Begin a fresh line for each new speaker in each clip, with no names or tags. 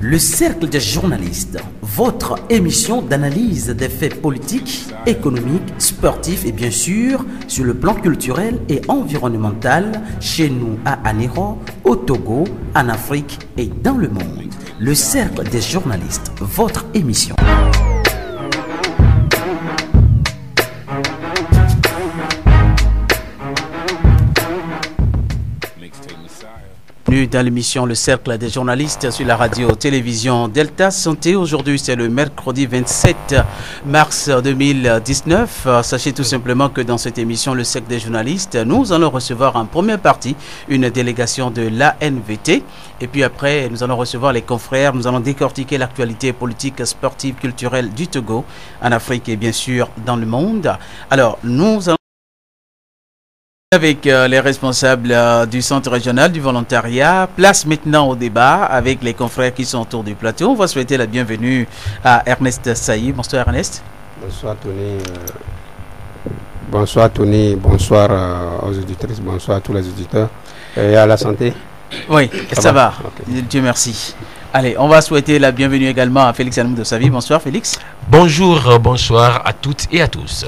Le Cercle des journalistes, votre émission d'analyse des faits politiques, économiques, sportifs et bien sûr sur le plan culturel et environnemental chez nous à Anéro, au Togo, en Afrique et dans le monde. Le Cercle des journalistes, votre émission. Bienvenue dans l'émission Le Cercle des journalistes sur la radio-télévision Delta Santé. Aujourd'hui, c'est le mercredi 27 mars 2019. Sachez tout simplement que dans cette émission Le Cercle des journalistes, nous allons recevoir en première partie une délégation de l'ANVT. Et puis après, nous allons recevoir les confrères. Nous allons décortiquer l'actualité politique, sportive, culturelle du Togo, en Afrique et bien sûr dans le monde. Alors, nous allons avec les responsables du centre régional du volontariat. Place maintenant au débat avec les confrères qui sont autour du plateau. On va souhaiter la bienvenue à Ernest Saï. Bonsoir Ernest.
Bonsoir Tony. Bonsoir Tony. Bonsoir aux auditrices. Bonsoir à tous les auditeurs. Et à la santé.
Oui, ça va. Okay. Dieu merci. Allez, on va souhaiter la bienvenue également à Félix Anoumou-Dossavi. Bonsoir Félix.
Bonjour, bonsoir à toutes et à tous.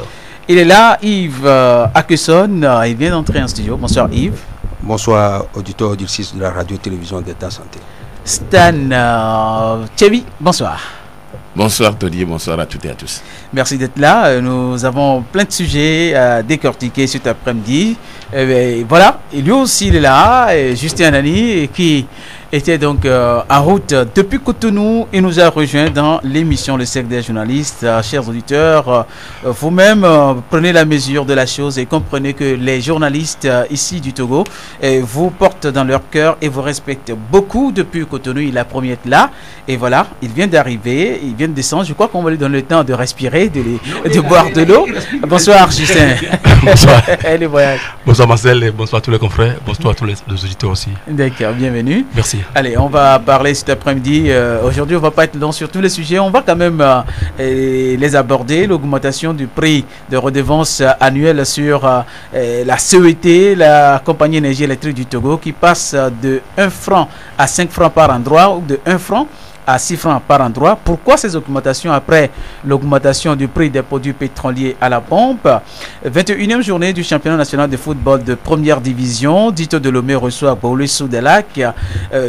Il est là, Yves Akeson, il vient d'entrer en studio. Bonsoir Yves.
Bonsoir auditeurs, auditrices de la radio-télévision d'État Santé.
Stan Tchebi, bonsoir.
Bonsoir Tony, bonsoir à toutes et à tous.
Merci d'être là. Nous avons plein de sujets à décortiquer cet après-midi. Voilà, lui aussi il est là, Justin Anani, qui était donc en route depuis Cotonou et nous a rejoint dans l'émission Le Cercle des journalistes. Chers auditeurs, vous-même prenez la mesure de la chose et comprenez que les journalistes ici du Togo vous portent dans leur cœur et vous respectent beaucoup depuis Cotonou. Il a promis d'être là et voilà, il vient d'arriver, il vient de descendre. Je crois qu'on va lui donner le temps de respirer, de boire de l'eau. Bonsoir Justin.
Bonsoir.
Les voyages.
Bonsoir Marcel et bonsoir à tous les confrères. Bonsoir à tous les auditeurs aussi.
D'accord, bienvenue.
Merci.
Allez, on va parler cet après-midi. Aujourd'hui, on ne va pas être long sur tous les sujets. On va quand même les aborder. L'augmentation du prix de redevance annuelle sur la CET, la compagnie énergie électrique du Togo, qui passe de 1 franc à 5 francs par endroit ou de 1 franc à 6 francs par endroit. Pourquoi ces augmentations après l'augmentation du prix des produits pétroliers à la pompe? 21e journée du championnat national de football de première division. Dito Delomé reçoit Baoulé-Sou des Lacs.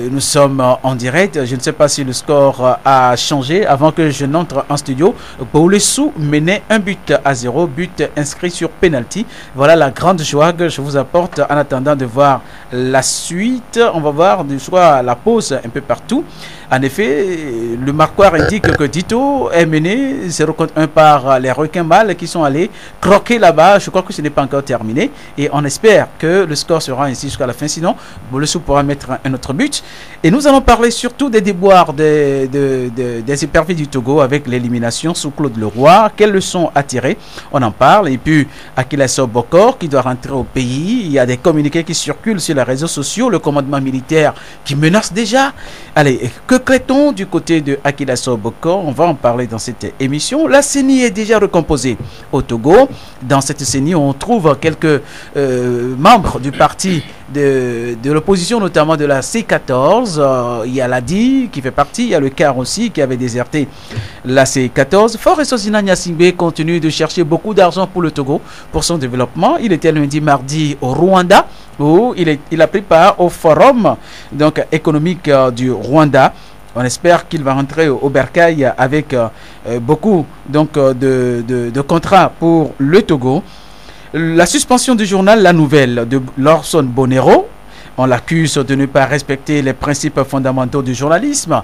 Nous sommes en direct. Je ne sais pas si le score a changé. Avant que je n'entre en studio, Baoulé-Sou menait 1-0, but inscrit sur penalty. Voilà la grande joie que je vous apporte en attendant de voir la suite. On va voir soit la pause un peu partout. En effet, le marqueur indique que Dito est mené 0-1 par les requins mâles qui sont allés croquer là-bas. Je crois que ce n'est pas encore terminé. Et on espère que le score sera ainsi jusqu'à la fin. Sinon, Baoulé-Sou pourra mettre un autre but. Et nous allons parler surtout des déboires des éperviers du Togo avec l'élimination sous Claude Leroy. Quelles leçons à tirer? On en parle. Et puis, Akila Sobokor qui doit rentrer au pays. Il y a des communiqués qui circulent sur les réseaux sociaux. Le commandement militaire qui menace déjà. Allez, que craint-on du côté de Akila Sobokor? On va en parler dans cette émission. La CENI est déjà recomposée au Togo. Dans cette CENI, on trouve quelques membres du parti de l'opposition, notamment de la C14. Il y a l'ADI qui fait partie, il y a le CAR aussi qui avait déserté la C14. Faure Sosina Nyasingbe continue de chercher beaucoup d'argent pour le Togo, pour son développement. Il était lundi, mardi au Rwanda, où il a pris part au forum donc, économique du Rwanda. On espère qu'il va rentrer au Bercail avec beaucoup donc, de contrats pour le Togo. La suspension du journal La Nouvelle de Lorson Bonero. On l'accuse de ne pas respecter les principes fondamentaux du journalisme.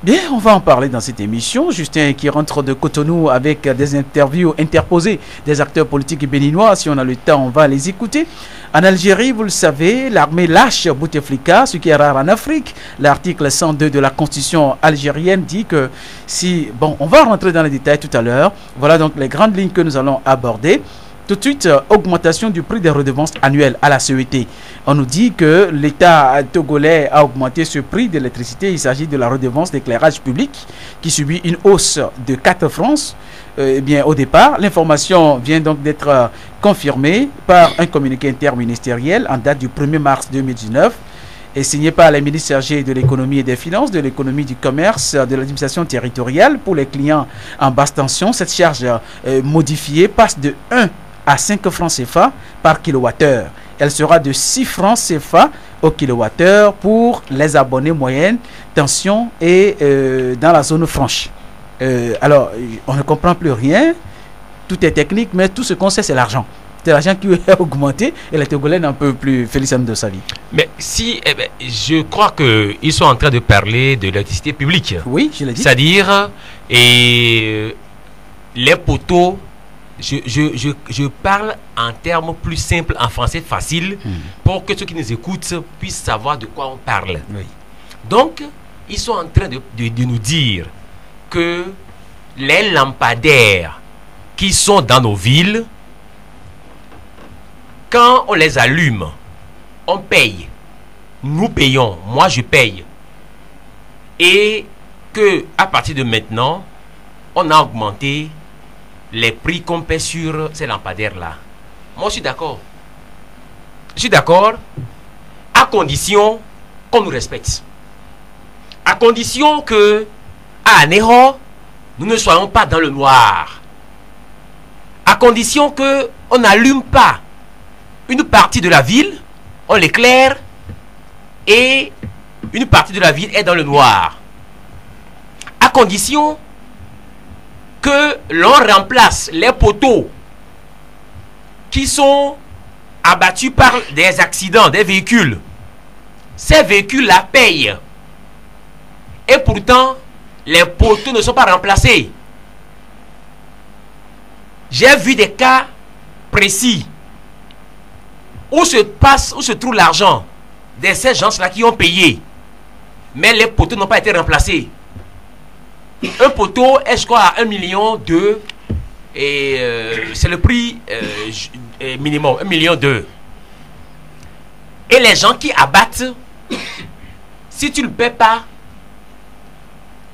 Bien, on va en parler dans cette émission. Justin qui rentre de Cotonou avec des interviews interposées des acteurs politiques béninois. Si on a le temps, on va les écouter. En Algérie, vous le savez, l'armée lâche Bouteflika, ce qui est rare en Afrique. L'article 102 de la Constitution algérienne dit que si... Bon, on va rentrer dans les détails tout à l'heure. Voilà donc les grandes lignes que nous allons aborder. Tout de suite, augmentation du prix des redevances annuelles à la CET. On nous dit que l'État togolais a augmenté ce prix de l'électricité. Il s'agit de la redevance d'éclairage public qui subit une hausse de 4 francs. Eh bien, au départ, l'information vient donc d'être confirmée par un communiqué interministériel en date du 1er mars 2019. est signé par les ministres chargés de l'économie et des finances, de l'économie, du commerce, de l'administration territoriale pour les clients en basse tension. Cette charge modifiée passe de 1 à 5 francs CFA par kilowattheure. Elle sera de 6 francs CFA au kilowattheure pour les abonnés moyennes tension et dans la zone franche. Alors, on ne comprend plus rien. Tout est technique, mais tout ce qu'on sait, c'est l'argent. C'est l'argent qui est augmenté et les Togolais n'en peuvent plus. Félix Amdossavi.
Mais si, je crois qu'ils sont en train de parler de l'électricité publique.
Oui, je l'ai dit.
C'est-à-dire, les poteaux, je parle en termes plus simples, en français facile, pour que ceux qui nous écoutent puissent savoir de quoi on parle.
Oui.
Donc, ils sont en train de nous dire que les lampadaires qui sont dans nos villes, quand on les allume, on paye. Nous payons. Moi, je paye. Et que à partir de maintenant, on a augmenté les prix qu'on paie sur ces lampadaires-là. Moi, je suis d'accord. Je suis d'accord à condition qu'on nous respecte. À condition que, à Anéro, nous ne soyons pas dans le noir. À condition qu'on n'allume pas une partie de la ville, on l'éclaire, et une partie de la ville est dans le noir. À condition que l'on remplace les poteaux qui sont abattus par des accidents, des véhicules. Ces véhicules-là payent. Et pourtant, les poteaux ne sont pas remplacés. J'ai vu des cas précis où se trouve l'argent de ces gens-là qui ont payé, mais les poteaux n'ont pas été remplacés. Un poteau est, je crois, à 1,2 million et c'est le prix minimum, 1,2 million. Et les gens qui abattent, si tu ne le paies pas,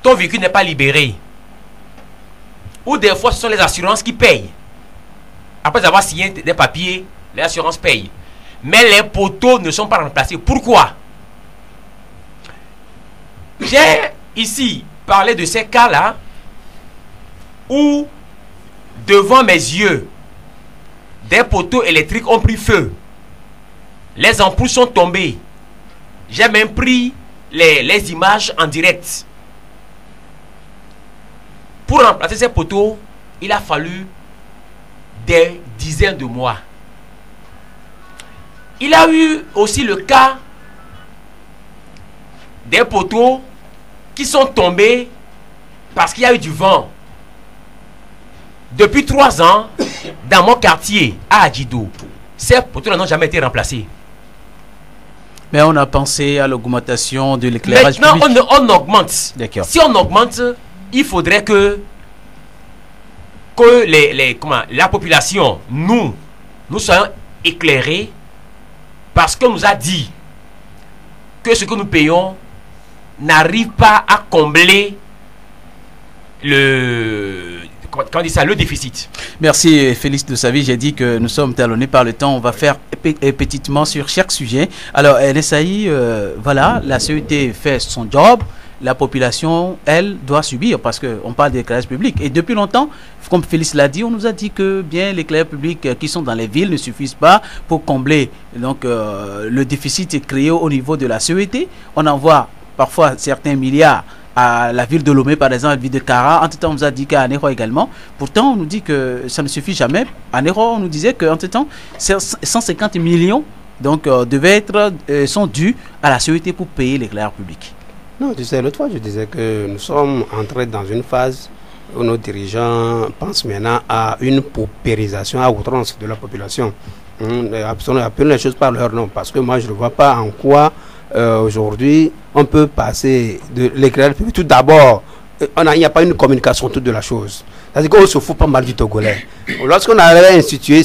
ton véhicule n'est pas libéré. Ou des fois, ce sont les assurances qui payent. Après avoir signé des papiers, les assurances payent. Mais les poteaux ne sont pas remplacés. Pourquoi? J'ai ici parlé de ces cas-là où, devant mes yeux, des poteaux électriques ont pris feu. Les ampoules sont tombées. J'ai même pris les images en direct. Pour remplacer ces poteaux, il a fallu des dizaines de mois. Il a eu aussi le cas des poteaux qui sont tombés parce qu'il y a eu du vent. Depuis 3 ans, dans mon quartier, à Adjidou, ces poteaux n'ont jamais été remplacés.
Mais on a pensé à l'augmentation de l'éclairage public.
Maintenant, on augmente.
D'accord.
Si on augmente, il faudrait que la population, nous soyons éclairés, parce qu'on nous a dit que ce que nous payons n'arrive pas à combler le déficit.
Merci Félix de Savy. J'ai dit que nous sommes talonnés par le temps. On va faire petitement sur chaque sujet. Alors NSAI, voilà, la CET fait son job. La population, elle, doit subir parce qu'on parle d'éclairage public. Et depuis longtemps, comme Félix l'a dit, on nous a dit que bien l'éclairage public qui sont dans les villes ne suffisent pas pour combler donc, le déficit créé au niveau de la CET. On envoie parfois certains milliards à la ville de Lomé, par exemple, la ville de Kara. En tout temps, on nous a dit qu'à Anéro également. Pourtant, on nous dit que ça ne suffit jamais. À Anéro, on nous disait qu'en tout temps, 150 millions donc, sont dus à la CET pour payer l'éclairage public.
Non, tu sais, l'autre fois, je disais que nous sommes entrés dans une phase où nos dirigeants pensent maintenant à une paupérisation à outrance de la population. Appelons les choses par leur nom, parce que moi, je ne vois pas en quoi, aujourd'hui, on peut passer de l'éclairage public. Tout d'abord, il n'y a pas une communication autour de la chose. C'est-à-dire qu'on se fout pas mal du Togolais. Lorsqu'on avait institué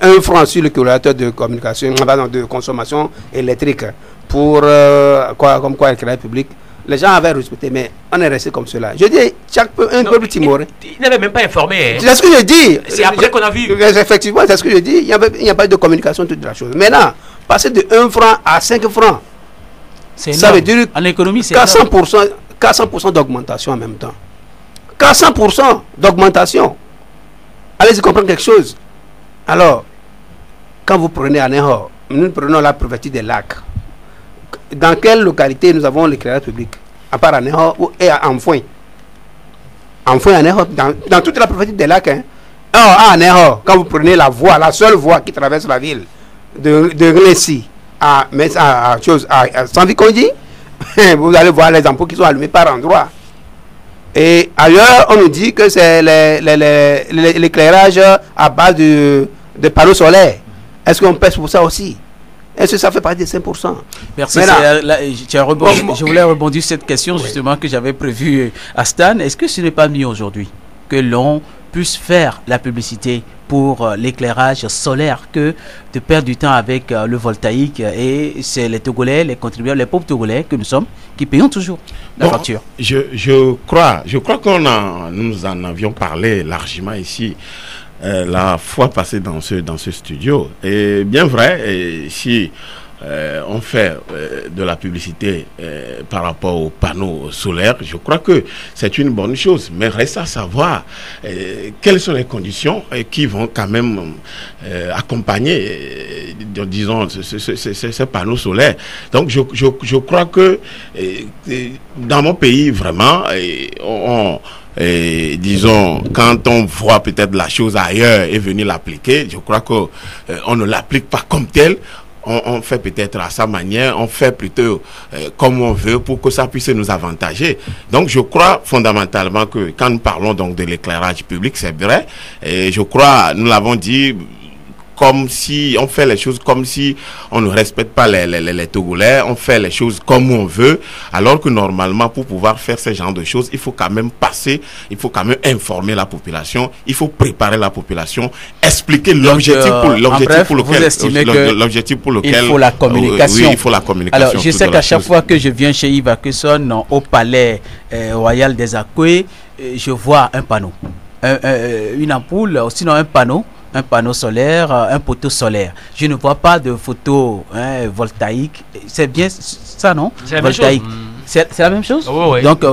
1 franc sur le kilowattheure de communication, de consommation électrique, pour comme quoi l'éclairage public, les gens avaient respecté, mais on est resté comme cela. Je dis, un peuple timoré.
Il n'avait même pas informé.
C'est ce que je dis.
C'est après qu'on a vu.
Effectivement, c'est ce que je dis. Il n'y a pas eu de communication toute la chose. Maintenant, passer de 1 franc à 5 francs. Ça veut dire
en économie, c'est
400% d'augmentation en même temps. 400% d'augmentation. Allez-y comprendre quelque chose. Alors, quand vous prenez à Ného, nous prenons la préfecture des lacs. Dans quelle localité nous avons l'éclairage public? À part à Ného et à Amfoin. Amfoin à Ného, dans toute la préfecture des lacs. Hein. À Ného, quand vous prenez la voie, la seule voie qui traverse la ville, de Glessi à Sanvikondi, vous allez voir les ampoules qui sont allumées par endroits. Et ailleurs, on nous dit que c'est l'éclairage à base de panneaux solaires. Est-ce qu'on pèse pour ça aussi? Est-ce que ça fait partie des 5%?
Merci. Je voulais rebondir sur cette question justement que j'avais prévue à Stan. Est-ce que ce n'est pas mieux aujourd'hui que l'on puisse faire la publicité pour l'éclairage solaire que de perdre du temps avec le voltaïque? Et c'est les Togolais, les contribuables, les pauvres Togolais que nous sommes qui payons toujours la facture.
Je crois que nous en avions parlé largement ici la fois passée dans ce studio. Et bien vrai, si on fait de la publicité par rapport aux panneaux solaires, je crois que c'est une bonne chose. Mais reste à savoir quelles sont les conditions qui vont quand même accompagner, disons, ces panneaux solaires. Donc je crois que dans mon pays, vraiment, disons, quand on voit peut-être la chose ailleurs et venir l'appliquer, je crois que on ne l'applique pas comme tel. On fait peut-être à sa manière, on fait plutôt comme on veut pour que ça puisse nous avantager. Donc je crois fondamentalement que quand nous parlons donc de l'éclairage public, c'est vrai, et je crois, nous l'avons dit, comme si on fait les choses comme si on ne respecte pas les Togolais, on fait les choses comme on veut, alors que normalement pour pouvoir faire ce genre de choses, il faut quand même il faut quand même informer la population, il faut préparer la population, expliquer l'objectif pour lequel
il faut la communication.
Oui, il faut la communication.
Alors je sais qu'à chaque fois que je viens chez Yves Akesson au palais royal des Akoué, je vois un panneau, une ampoule, sinon un panneau solaire, un poteau solaire. Je ne vois pas de photo voltaïque. C'est bien ça, non? Voltaïque. C'est la même chose?
Oui.
Donc,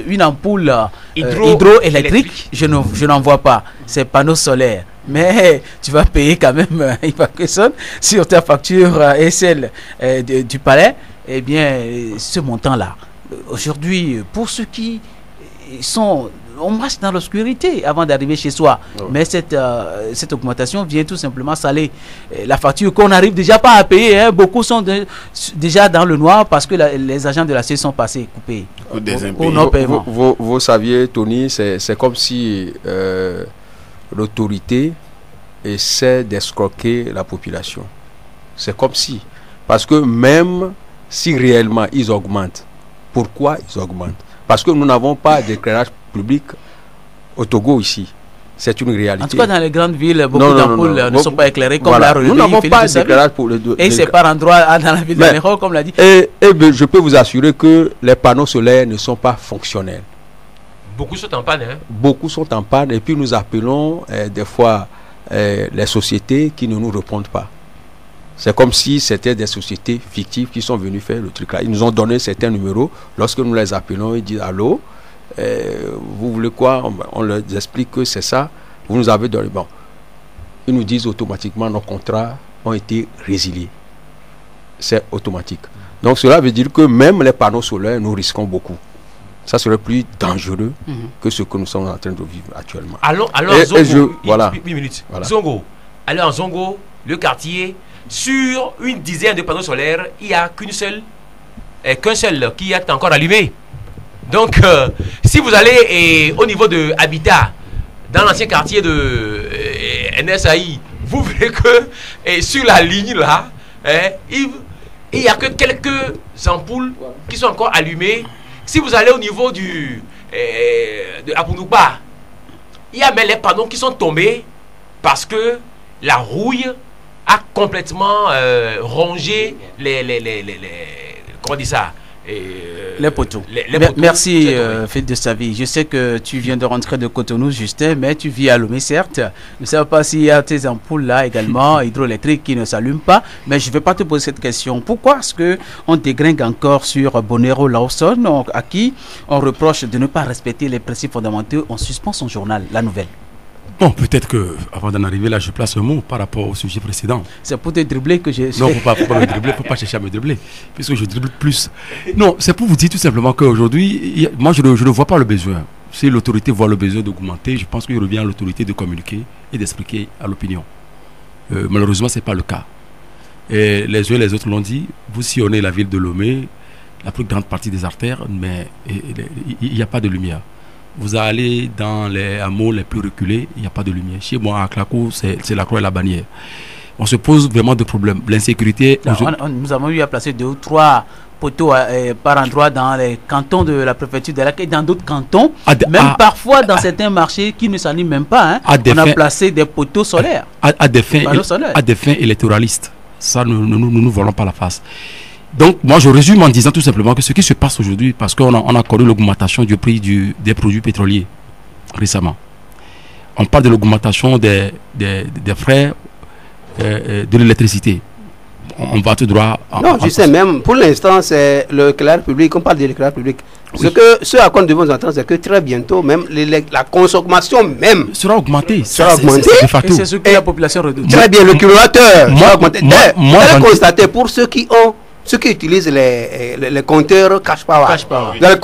une ampoule hydroélectrique, je n'en vois pas. C'est panneau solaire. Mais tu vas payer quand même sur ta facture et celle du palais. Eh bien, ce montant-là, aujourd'hui, pour ceux qui sont... On marche dans l'obscurité avant d'arriver chez soi. Mais cette augmentation vient tout simplement saler la facture qu'on n'arrive déjà pas à payer. Hein. Beaucoup sont déjà dans le noir parce que les agents de la CE sont passés coupés pour nos paiements.
Vous saviez, Tony, c'est comme si l'autorité essaie d'escroquer la population. C'est comme si. Parce que même si réellement ils augmentent, pourquoi ils augmentent? Parce que nous n'avons pas d'éclairage public au Togo ici. C'est une réalité.
En tout cas, dans les grandes villes, beaucoup d'ampoules ne sont pas éclairées comme
voilà.
l'a relevé.
Nous n'avons pas d'éclairage pour les deux.
Et c'est par endroit dans la ville de Ného, comme l'a dit.
Et je peux vous assurer que les panneaux solaires ne sont pas fonctionnels.
Beaucoup sont en panne. Hein?
Beaucoup sont en panne. Et puis nous appelons des fois les sociétés qui ne nous répondent pas. C'est comme si c'était des sociétés fictives qui sont venues faire le truc là. Ils nous ont donné certains numéros. Lorsque nous les appelons, ils disent allô, vous voulez quoi? On leur explique que c'est ça. Vous nous avez donné. Bon, ils nous disent automatiquement nos contrats ont été résiliés. C'est automatique. Donc cela veut dire que même les panneaux solaires, nous risquons beaucoup. Ça serait plus dangereux que ce que nous sommes en train de vivre actuellement.
Alors Zongo,
voilà.
8 minutes.
Voilà.
Zongo, alors en Zongo, le quartier, sur une dizaine de panneaux solaires, il n'y a qu'un seul qui est encore allumé. Donc, si vous allez au niveau de Habitat, dans l'ancien quartier de NSAI, vous verrez que sur la ligne là, il n'y a que quelques ampoules qui sont encore allumées. Si vous allez au niveau de Apunouba, il y a même les panneaux qui sont tombés parce que la rouille a complètement rongé comment on dit ça,
les poteaux.
Les poteaux,
merci Félix de Savy. Je sais que tu viens de rentrer de Cotonou, Justin, mais tu vis à Lomé, certes. Je ne sais pas s'il y a tes ampoules là également, hydroélectriques qui ne s'allument pas, mais je ne vais pas te poser cette question. Pourquoi est-ce qu'on dégringue encore sur Bonero Lawson, à qui on reproche de ne pas respecter les principes fondamentaux? On suspend son journal, La Nouvelle.
Bon, peut-être que avant d'en arriver là, je place un mot par rapport au sujet précédent.
C'est pour te dribbler que j'ai...
Non, faut pas me dribbler, faut pas chercher à me dribbler, puisque je dribble plus. Non, c'est pour vous dire tout simplement qu'aujourd'hui, moi je ne vois pas le besoin. Si l'autorité voit le besoin d'augmenter, je pense qu'il revient à l'autorité de communiquer et d'expliquer à l'opinion. Malheureusement, ce n'est pas le cas. Et les uns et les autres l'ont dit, vous sillonnez la ville de Lomé, la plus grande partie des artères, mais il n'y a pas de lumière. Vous allez dans les hameaux les plus reculés, il n'y a pas de lumière. Chez moi, à Claco, c'est la croix et la bannière. On se pose vraiment des problèmes. L'insécurité...
Nous avons eu à placer 2 ou 3 poteaux par endroit dans les cantons de la préfecture de Lac et dans d'autres cantons. Parfois dans certains marchés qui ne s'animent même pas. On a placé des poteaux solaires.
À des fins électoralistes. Ça, nous volons pas la face. Donc, moi, je résume en disant tout simplement que ce qui se passe aujourd'hui, parce qu'on a connu l'augmentation du prix des produits pétroliers récemment. On parle de l'augmentation des frais de l'électricité. On va tout droit...
Non, je sais, même pour l'instant, c'est l'éclairage public, on parle de l'éclairage public. Oui. Ce à quoi nous devons entendre, c'est que très bientôt, même la consommation même
sera augmentée.
Et
c'est ce que la population redoute.
Très bien, le kilowattheure sera augmenté. Moi, constater pour ceux qui utilisent les compteurs cash power. Vous allez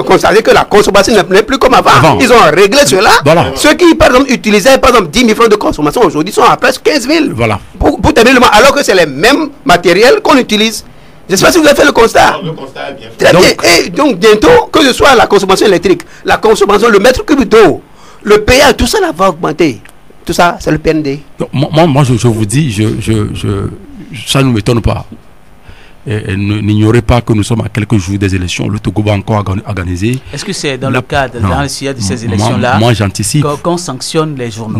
constater que la consommation n'est plus comme avant. Ils ont réglé cela. Voilà. Ceux qui, par exemple, utilisaient par exemple 10 000 francs de consommation aujourd'hui sont à presque 15 000. Voilà. Pour terminer le mois, alors que c'est les mêmes matériels qu'on utilise. Je ne sais pas si vous avez fait le constat. Le constat est bien fait. Très bien. Et donc, bientôt, que ce soit la consommation électrique, la consommation, le mètre cube d'eau, le péage, tout ça là va augmenter. Tout ça, c'est le PND.
Donc, moi, je vous dis, ça ne m'étonne pas. N'ignorez pas que nous sommes à quelques jours des élections. Le Togo va encore organiser.
Est-ce que c'est dans le cadre, dans le sillage de ces élections-là,
moi j'anticipe
qu'on sanctionne les journaux?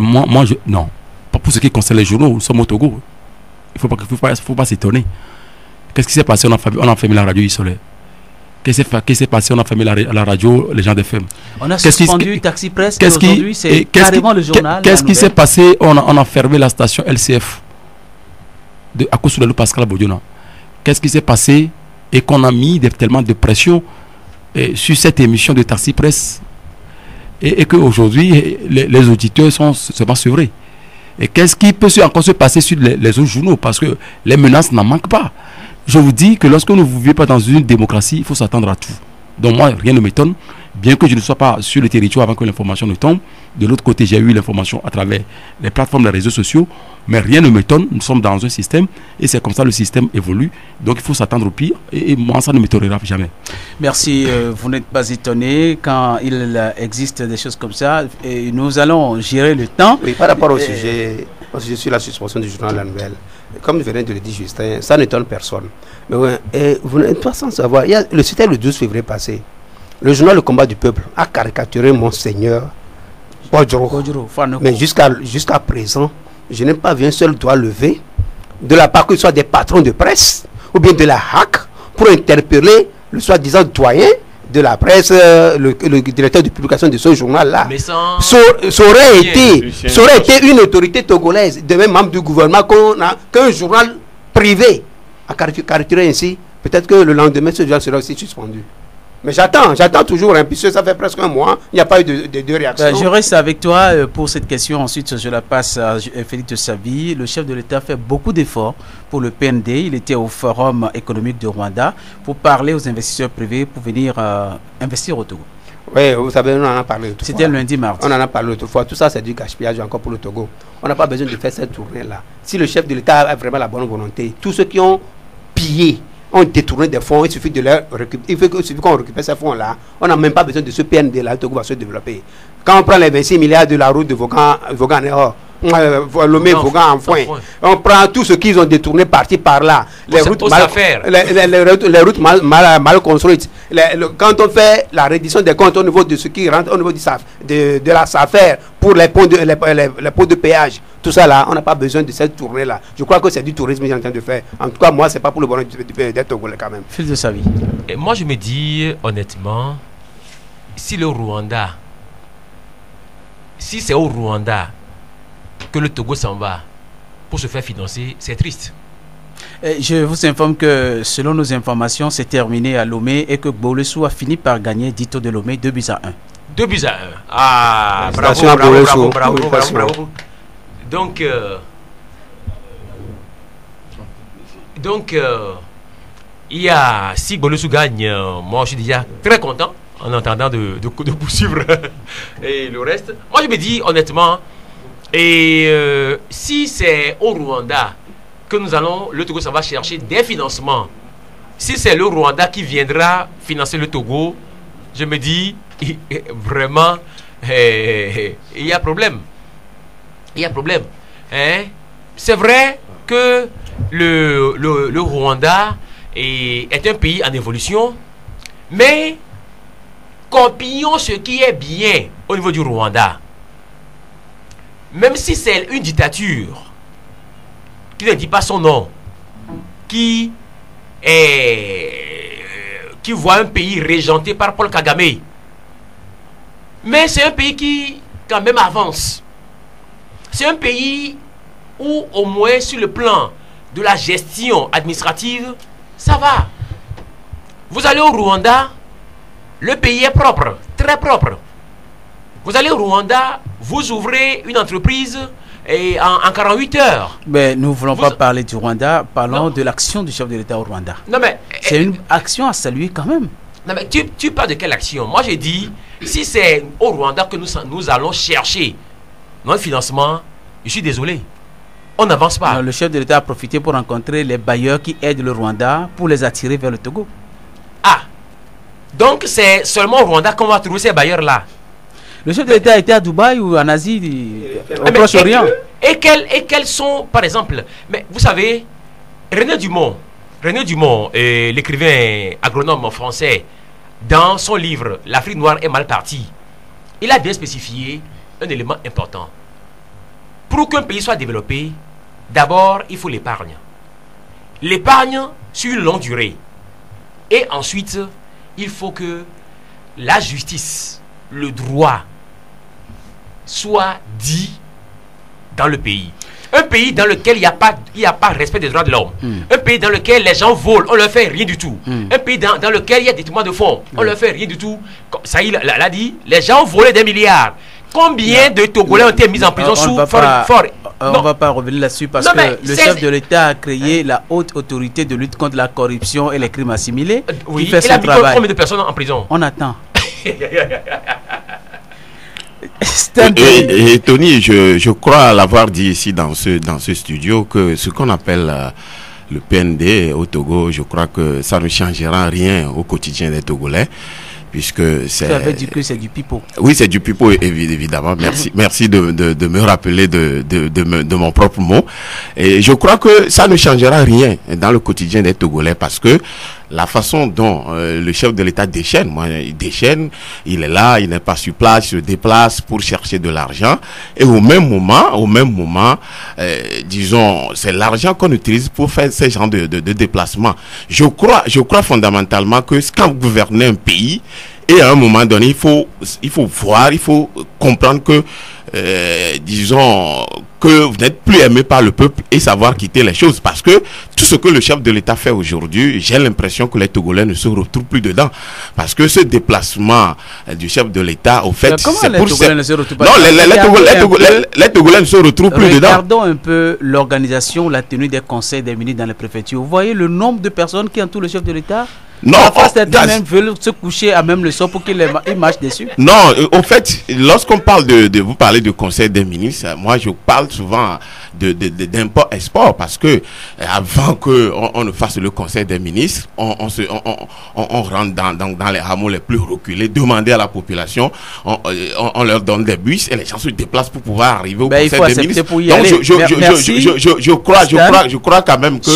Non, pas pour ce qui concerne les journaux. Nous sommes au Togo. Il ne faut pas s'étonner. Qu'est-ce qui s'est passé? On a fermé la radio isolée. Qu'est-ce qui s'est passé? On a fermé la radio, les gens de FM.
On a suspendu Taxi Presse. Aujourd'hui, c'est carrément le journal.
Qu'est-ce qui s'est passé? On a fermé la station LCF à cause de Pascal Bodiona. Qu'est-ce qui s'est passé et qu'on a mis tellement de pression sur cette émission de Taxi Presse et qu'aujourd'hui les auditeurs sont sevrés. Et qu'est-ce qui peut encore se passer sur les autres journaux? Parce que les menaces n'en manquent pas. Je vous dis que lorsque nous ne vivons pas dans une démocratie, il faut s'attendre à tout. Donc moi, rien ne m'étonne, bien que je ne sois pas sur le territoire avant que l'information ne tombe. De l'autre côté, j'ai eu l'information à travers les plateformes des réseaux sociaux, mais rien ne m'étonne. Nous sommes dans un système et c'est comme ça le système évolue. Donc il faut s'attendre au pire et moi, ça ne m'étonnera jamais. Merci.
Vous n'êtes pas étonné quand il existe des choses comme ça et nous allons gérer le temps.
Oui, par rapport au sujet sur la suspension du journal La Nouvelle. Comme je venais de le dire, Justin, ça n'étonne personne. Mais ouais, vous n'êtes pas sans savoir, c'était le 12 février passé. Le journal Le Combat du Peuple a caricaturé Monseigneur Bodjoro. Mais jusqu'à présent, je n'ai pas vu un seul doigt levé de la part que ce soit des patrons de presse ou bien de la HAC pour interpeller le soi-disant doyen de la presse, le directeur de publication de ce journal-là. Ça aurait été une autorité togolaise, de même membre du gouvernement, qu'un journal privé a caricaturé ainsi. Peut-être que le lendemain, ce journal sera aussi suspendu. Mais j'attends toujours, puisque ça fait presque un mois, il n'y a pas eu de réaction.
Je reste avec toi pour cette question. Ensuite, je la passe à Félix de Savy. Le chef de l'État fait beaucoup d'efforts pour le PND. Il était au Forum économique de Rwanda pour parler aux investisseurs privés pour venir investir au Togo.
Oui, vous savez, on en a parlé autrefois.
C'était lundi, mardi.
On en a parlé autrefois. Tout ça, c'est du gaspillage encore pour le Togo. On n'a pas besoin de faire cette tournée-là. Si le chef de l'État a vraiment la bonne volonté, tous ceux qui ont pillé, ont détourné des fonds, il suffit de les récupérer. Il suffit qu'on récupère ces fonds-là. On n'a même pas besoin de ce PND-là. Le Togo va se développer. Quand on prend les 26 milliards de la route de Vaughan-Nord, Lomé, Vaughan, Enfoin. On prend tout ce qu'ils ont détourné parti par là. Les routes mal construites. Quand on fait la reddition des comptes au niveau de ce qui rentre au niveau de la SAFER pour les pots de péage, tout ça là, on n'a pas besoin de cette tournée là. Je crois que c'est du tourisme que j'ai en train de faire. En tout cas, moi, c'est pas pour le bonheur d'être Togolais quand même.
Fils de sa vie.
Et moi, je me dis honnêtement, si le Rwanda, si c'est au Rwanda que le Togo s'en va pour se faire financer, c'est triste.
Et je vous informe que selon nos informations, c'est terminé à Lomé et que Gbolesou a fini par gagner Dito de Lomé 2-1.
2-1. Ah, bravo. Donc, il y a, si Gbolesou gagne, moi je suis déjà très content en entendant de poursuivre et le reste. Moi je me dis honnêtement, et si c'est au Rwanda que nous allons, le Togo ça va chercher des financements, si c'est le Rwanda qui viendra financer le Togo, je me dis vraiment il y a problème. Hein? C'est vrai que le Rwanda est un pays en évolution, mais copions ce qui est bien au niveau du Rwanda. Même si c'est une dictature qui ne dit pas son nom, qui voit un pays régenté par Paul Kagame, mais c'est un pays qui quand même avance. C'est un pays où au moins sur le plan de la gestion administrative, ça va. Vous allez au Rwanda, le pays est propre, très propre. Vous allez au Rwanda, vous ouvrez une entreprise et en 48 heures.
Mais nous ne voulons pas parler du Rwanda, parlons de l'action du chef de l'État au Rwanda.
Non mais
c'est une action à saluer quand même.
Non mais tu parles de quelle action? Moi j'ai dit, si c'est au Rwanda que nous allons chercher notre financement, je suis désolé. On n'avance pas.
Non, le chef de l'État a profité pour rencontrer les bailleurs qui aident le Rwanda pour les attirer vers le Togo.
Ah, donc c'est seulement au Rwanda qu'on va trouver ces bailleurs-là.
Le chef de l'État était à Dubaï ou en Asie, au Proche-Orient.
Et quels sont, par exemple, mais vous savez, René Dumont, l'écrivain agronome français, dans son livre « L'Afrique noire est mal partie », il a bien spécifié un élément important. Pour qu'un pays soit développé, d'abord, il faut l'épargne. L'épargne sur une longue durée. Et ensuite, il faut que la justice, le droit, soit dit dans le pays. Un pays dans lequel il n'y a pas respect des droits de l'homme. Un pays dans lequel les gens volent, on ne leur fait rien du tout. Un pays dans lequel il y a des détournements de fonds, on ne leur fait rien du tout. Ça, il l'a dit, les gens volaient des milliards. Combien de Togolais ont été mis en prison sous fort?
On ne va pas revenir là-dessus parce que le chef de l'État a créé la haute autorité de lutte contre la corruption et les crimes assimilés.
Oui,
qui fait
il a mis combien de personnes en prison?
On attend.
Et Tony, je crois l'avoir dit ici dans ce studio que ce qu'on appelle le PND au Togo, je crois que ça ne changera rien au quotidien des Togolais. Puisque c'est...
Ça veut dire que c'est du pipeau.
Oui, c'est du pipeau, évidemment. Merci de me rappeler de mon propre mot. Et je crois que ça ne changera rien dans le quotidien des Togolais parce que la façon dont le chef de l'État déchaîne, il est là, il n'est pas sur place, il se déplace pour chercher de l'argent. Et au même moment, disons, c'est l'argent qu'on utilise pour faire ces genres de déplacements. Je crois fondamentalement que quand vous gouvernez un pays, et à un moment donné, il faut comprendre que, disons, que vous n'êtes plus aimé par le peuple et savoir quitter les choses. Parce que tout ce que le chef de l'État fait aujourd'hui, j'ai l'impression que les Togolais ne se retrouvent plus dedans. Parce que ce déplacement du chef de l'État, au fait,
c'est pour... Togolais ne se retrouvent pas
les Togolais ne se retrouvent plus dedans.
Regardons un peu l'organisation, la tenue des conseils des ministres dans les préfectures. Vous voyez le nombre de personnes qui entourent le chef de l'État?
Non,
parfois certains même veulent se coucher à même le sol pour qu'ils marchent dessus.
Non, au fait, lorsqu'on parle vous parlez de conseil des ministres, moi je parle souvent d'import-export parce que avant qu'on ne fasse le conseil des ministres, on rentre dans les hameaux les plus reculés, demander à la population, on leur donne des bus et les gens se déplacent pour pouvoir arriver au conseil des ministres.
Pour y
Donc
aller.
je crois quand même que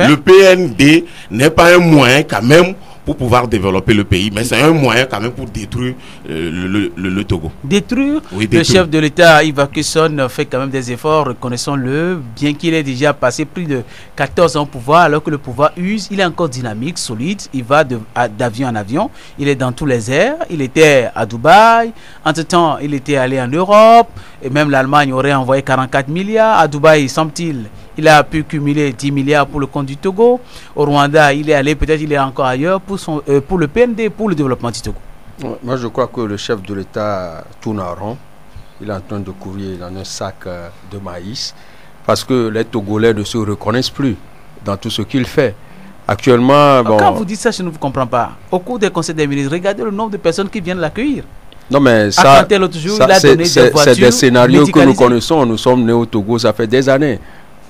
le PND n'est pas un moyen quand même pour pouvoir développer le pays, mais c'est un moyen quand même pour détruire le Togo.
Détruire,
oui,
le chef de l'État, Yves Akeson, fait quand même des efforts, reconnaissons-le, bien qu'il ait déjà passé plus de 14 ans au pouvoir, alors que le pouvoir use, il est encore dynamique, solide, il va d'avion en avion, il est dans tous les airs, il était à Dubaï, entre-temps, il était allé en Europe, et même l'Allemagne aurait envoyé 44 milliards, à Dubaï, semble-t-il, il a pu cumuler 10 milliards pour le compte du Togo. Au Rwanda, il est allé, peut-être il est encore ailleurs pour le PND, pour le développement du Togo.
Moi, je crois que le chef de l'État tourne en rond. Il est en train de courir dans un sac de maïs parce que les Togolais ne se reconnaissent plus dans tout ce qu'il fait. Actuellement...
Quand vous dites ça, je ne vous comprends pas. Au cours des conseils des ministres, regardez le nombre de personnes qui viennent l'accueillir.
Non, mais ça,
c'est
des scénarios que nous connaissons. Nous sommes nés au Togo, ça fait des années.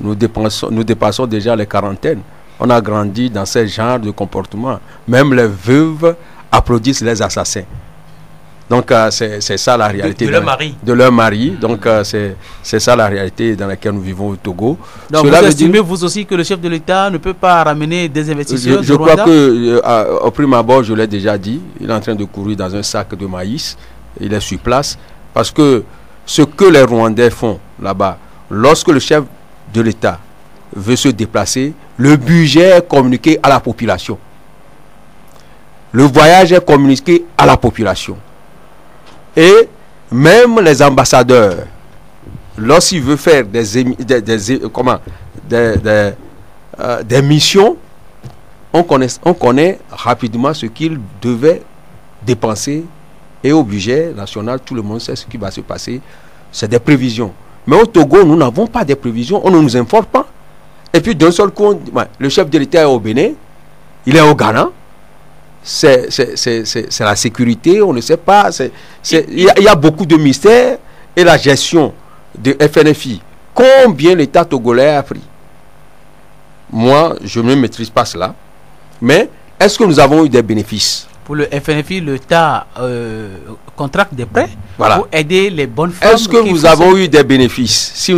Nous dépassons déjà les quarantaines. On a grandi dans ce genre de comportement. Même les veuves applaudissent les assassins. Donc, c'est ça la réalité.
De leur mari.
De leur mari. Donc, c'est ça la réalité dans laquelle nous vivons au Togo.
Donc, vous estimez vous aussi que le chef de l'État ne peut pas ramener des investisseurs
Je crois que, au prime abord, je l'ai déjà dit, il est en train de courir dans un sac de maïs. Il est sur place. Parce que ce que les Rwandais font là-bas, lorsque le chef de l'État veut se déplacer, le budget est communiqué à la population. Le voyage est communiqué à la population. Et même les ambassadeurs, lorsqu'ils veulent faire des missions, on connaît rapidement ce qu'ils devaient dépenser. Et au budget national, tout le monde sait ce qui va se passer. C'est des prévisions. Mais au Togo, nous n'avons pas de prévisions, on ne nous informe pas. Et puis d'un seul coup, le chef de l'État est au Bénin, il est au Ghana, c'est la sécurité, on ne sait pas. Il y a beaucoup de mystères. Et la gestion de FNFI, combien l'État togolais a pris? Moi, je ne maîtrise pas cela. Mais est-ce que nous avons eu des bénéfices?
Pour le FNFI, l'État contracte des prêts pour aider les bonnes femmes.
Est-ce que nous avons eu des bénéfices? Si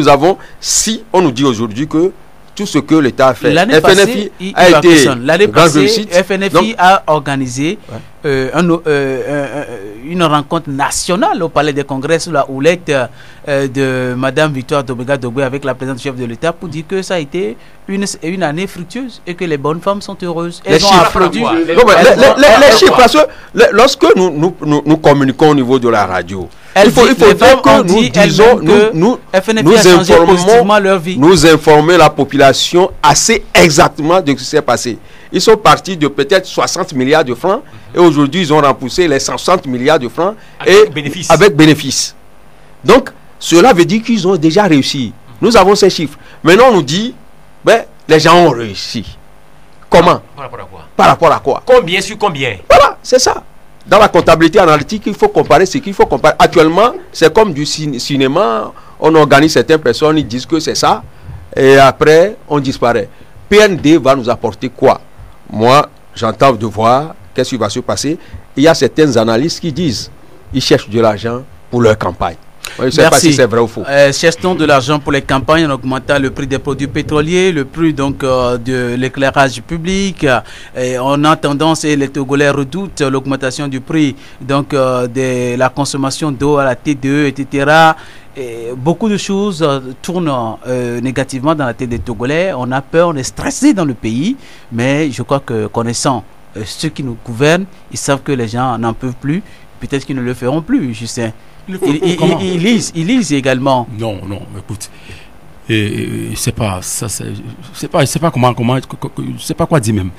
on nous dit aujourd'hui que tout ce que l'État a fait, FNFI a été
l'année passée, FNFI a organisé une rencontre nationale au Palais des Congrès sous la houlette de Madame Victoire Dobega-Dogbe avec la présidente chef de l'État pour dire que ça a été une année fructueuse et que les bonnes femmes sont heureuses. Elles ont applaudi.
Les chiffres, parce que lorsque nous communiquons au niveau de la radio, il faut dire que nous disons, nous informer la population assez exactement de ce qui s'est passé. Ils sont partis de peut-être 60 milliards de francs et aujourd'hui ils ont repoussé les 160 milliards de francs avec bénéfice. Donc cela veut dire qu'ils ont déjà réussi. Nous avons ces chiffres. Maintenant on nous dit, les gens ont réussi. Comment? Par rapport à quoi?
Combien sur combien?
Voilà, c'est ça. Dans la comptabilité analytique, il faut comparer ce qu'il faut comparer. Actuellement, c'est comme du cinéma. On organise certaines personnes, ils disent que c'est ça. Et après, on disparaît. PND va nous apporter quoi? Moi, j'entends de voir qu'est-ce qui va se passer. Il y a certains analystes qui disent ils cherchent de l'argent pour leur campagne. Je ne sais pas si c'est vrai ou faux.
Cherche-t-on de l'argent pour les campagnes en augmentant le prix des produits pétroliers, le prix donc de l'éclairage public. On a tendance, et les Togolais redoutent l'augmentation du prix donc de la consommation d'eau à la TDE, etc. Et beaucoup de choses tournent négativement dans la tête des Togolais. On a peur, on est stressé dans le pays, mais je crois que connaissant ceux qui nous gouvernent, ils savent que les gens n'en peuvent plus. Peut-être qu'ils ne le feront plus, je sais. Ils lisent également.
Non, écoute. C'est pas comment c'est pas quoi dire même.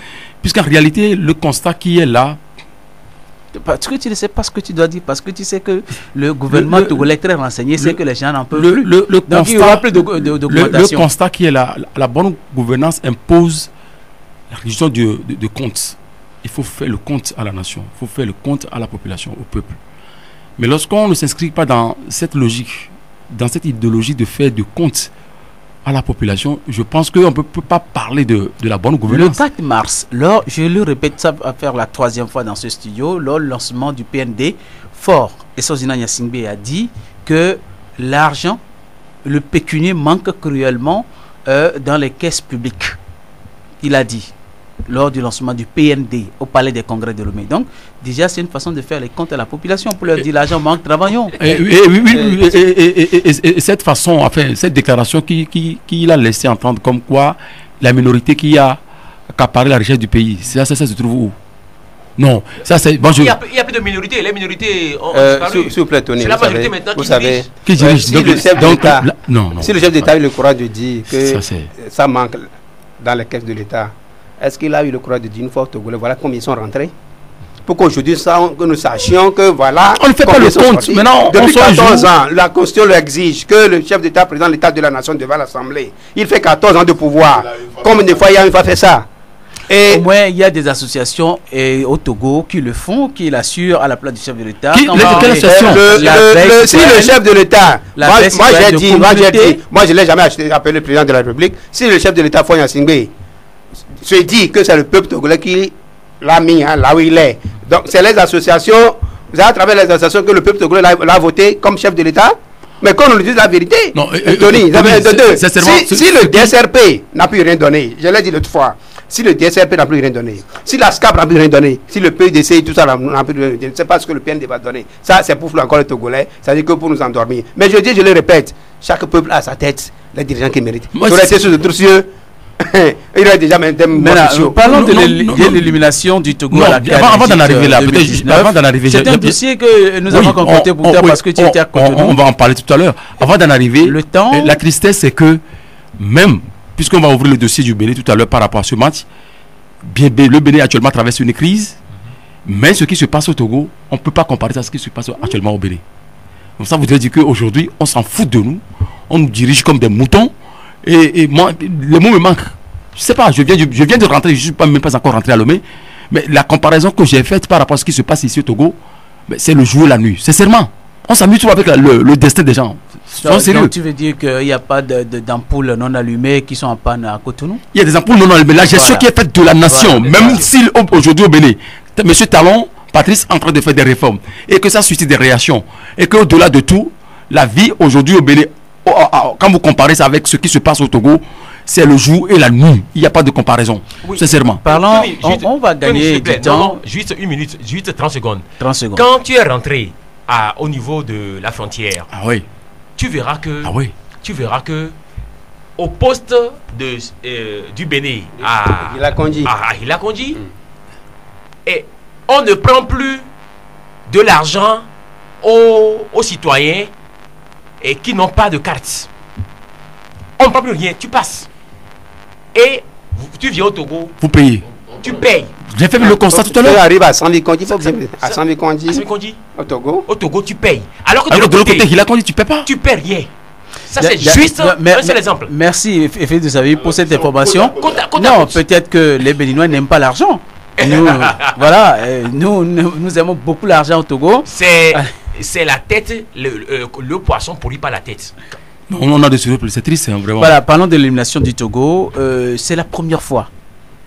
Puisqu'en réalité, le constat qui est là.
Parce que tu ne sais pas ce que tu dois dire, parce que tu sais que le gouvernement togolais très renseigné sait que les gens n'en peuvent plus. Donc il y aura plus d'augmentation.
Le constat qui est là, la bonne gouvernance impose la réduction de comptes. il faut faire le compte à la nation, il faut faire le compte à la population, au peuple. Mais lorsqu'on ne s'inscrit pas dans cette logique, dans cette idéologie de faire de compte à la population, je pense qu'on ne peut pas parler de la bonne gouvernance.
Le 4 mars, lors, je le répète, ça va faire la 3e fois dans ce studio, lors du lancement du PND, Fort et Sozina Nyasingbe a dit que l'argent, le pécunier manque cruellement dans les caisses publiques. Il a dit lors du lancement du PND au Palais des Congrès de Lomé. Donc, déjà, c'est une façon de faire les comptes à la population pour leur dire l'argent manque, travaillons.
Et cette façon, enfin, cette déclaration qu'il a laissé entendre comme quoi la minorité qui a accaparé la richesse du pays, ça se trouve où? Non, ça c'est... Bon,
il n'y a plus de minorité, les minorités ont disparu.
S'il vous plaît, Tony,
c'est la majorité maintenant
qui dirige.
Si
le chef d'État,
non,
si le chef d'État a eu le courage de dire que ça manque dans les caisses de l'État, est-ce qu'il a eu le courage de dire une fois au Togolais, voilà combien ils sont rentrés? Pour qu'aujourd'hui, que nous sachions que voilà...
On ne fait pas le compte. Maintenant,
depuis 14 ans, la Constitution l'exige, que le chef d'État présente l'État de la nation devant l'Assemblée. Il fait 14 ans de pouvoir. Combien de fois il a une fois fait ça? Et
au moins, il y a des associations au Togo qui le font, qui l'assurent à la place du chef de l'État.
Quelle association?
Si le chef de l'État, moi j'ai dit, moi je ne l'ai jamais appelé le président de la République, si le chef de l'État, Foy Nyasingbe, se dit que c'est le peuple togolais qui l'a mis là où il est. Donc c'est les associations, c'est à travers les associations que le peuple togolais l'a voté comme chef de l'État. Mais quand on nous dit la vérité,
non,
Tony, si le DSRP n'a plus rien donné, je l'ai dit l'autre fois, si le DSRP n'a plus rien donné, si la SCAP n'a plus rien donné, si le PDC, tout ça n'a plus rien donné, je ne sais pas ce que le PND va donner. Ça, c'est pour encore les Togolais, ça dit que pour nous endormir. Mais je dis, je le répète, chaque peuple a sa tête, les dirigeants qui méritent. Il aurait été sur le cieux, il aurait déjà même
parlons de l'élimination du Togo à la
avant d'en arriver là,
c'est un dossier que nous avons concocté pour toi parce que tu étais à côté de nous.
On va en parler tout à l'heure. Avant d'en arriver, la tristesse, c'est que même, puisqu'on va ouvrir le dossier du Bénin tout à l'heure par rapport à ce match, le Bénin actuellement traverse une crise, mais ce qui se passe au Togo, on ne peut pas comparer ça à ce qui se passe actuellement au Bénin. Donc ça voudrait dire qu'aujourd'hui, on s'en fout de nous, on nous dirige comme des moutons, et moi, les mots me manquent. Je ne sais pas, je viens de rentrer, je ne suis même pas encore rentré à Lomé, mais la comparaison que j'ai faite par rapport à ce qui se passe ici au Togo, c'est le jour et la nuit, sincèrement. On s'amuse toujours avec le destin des gens.
Donc tu veux dire qu'il n'y a pas d'ampoules non allumées qui sont en panne à Cotonou?
Il y a des ampoules non allumées. La gestion qui est faite de la nation, même si aujourd'hui au Bénin, M. Talon, Patrice, est en train de faire des réformes, et que ça suscite des réactions, et qu'au-delà de tout, la vie aujourd'hui au Bénin, quand vous comparez ça avec ce qui se passe au Togo, c'est le jour et la nuit. Il n'y a pas de comparaison, sincèrement.
Parlons, on va gagner du temps.
Non, juste une minute, juste 30 secondes.
30 secondes.
Quand tu es rentré au niveau de la frontière, tu verras que au poste du Bénin à Hilakonji, et on ne prend plus de l'argent aux citoyens et qui n'ont pas de carte. On ne prend plus rien, tu passes. Et tu viens au Togo.
Vous payez.
Tu payes.
J'ai fait le constat tout à l'heure.
Tu arrives à Sambi-Kondi, au Togo.
Au Togo, tu payes. Alors que
de l'autre côté, Hilakonji, tu ne payes pas.
Tu ne paies rien. Ça, c'est juste un seul exemple.
Merci, Effet de Savi, pour cette information. Non, peut-être que les Béninois n'aiment pas l'argent. Nous, voilà, nous aimons beaucoup l'argent au Togo.
C'est la tête, le poisson pourrit pas la tête.
On a des surprises, c'est triste, hein, vraiment.
Voilà, parlons de l'élimination du Togo. C'est la première fois,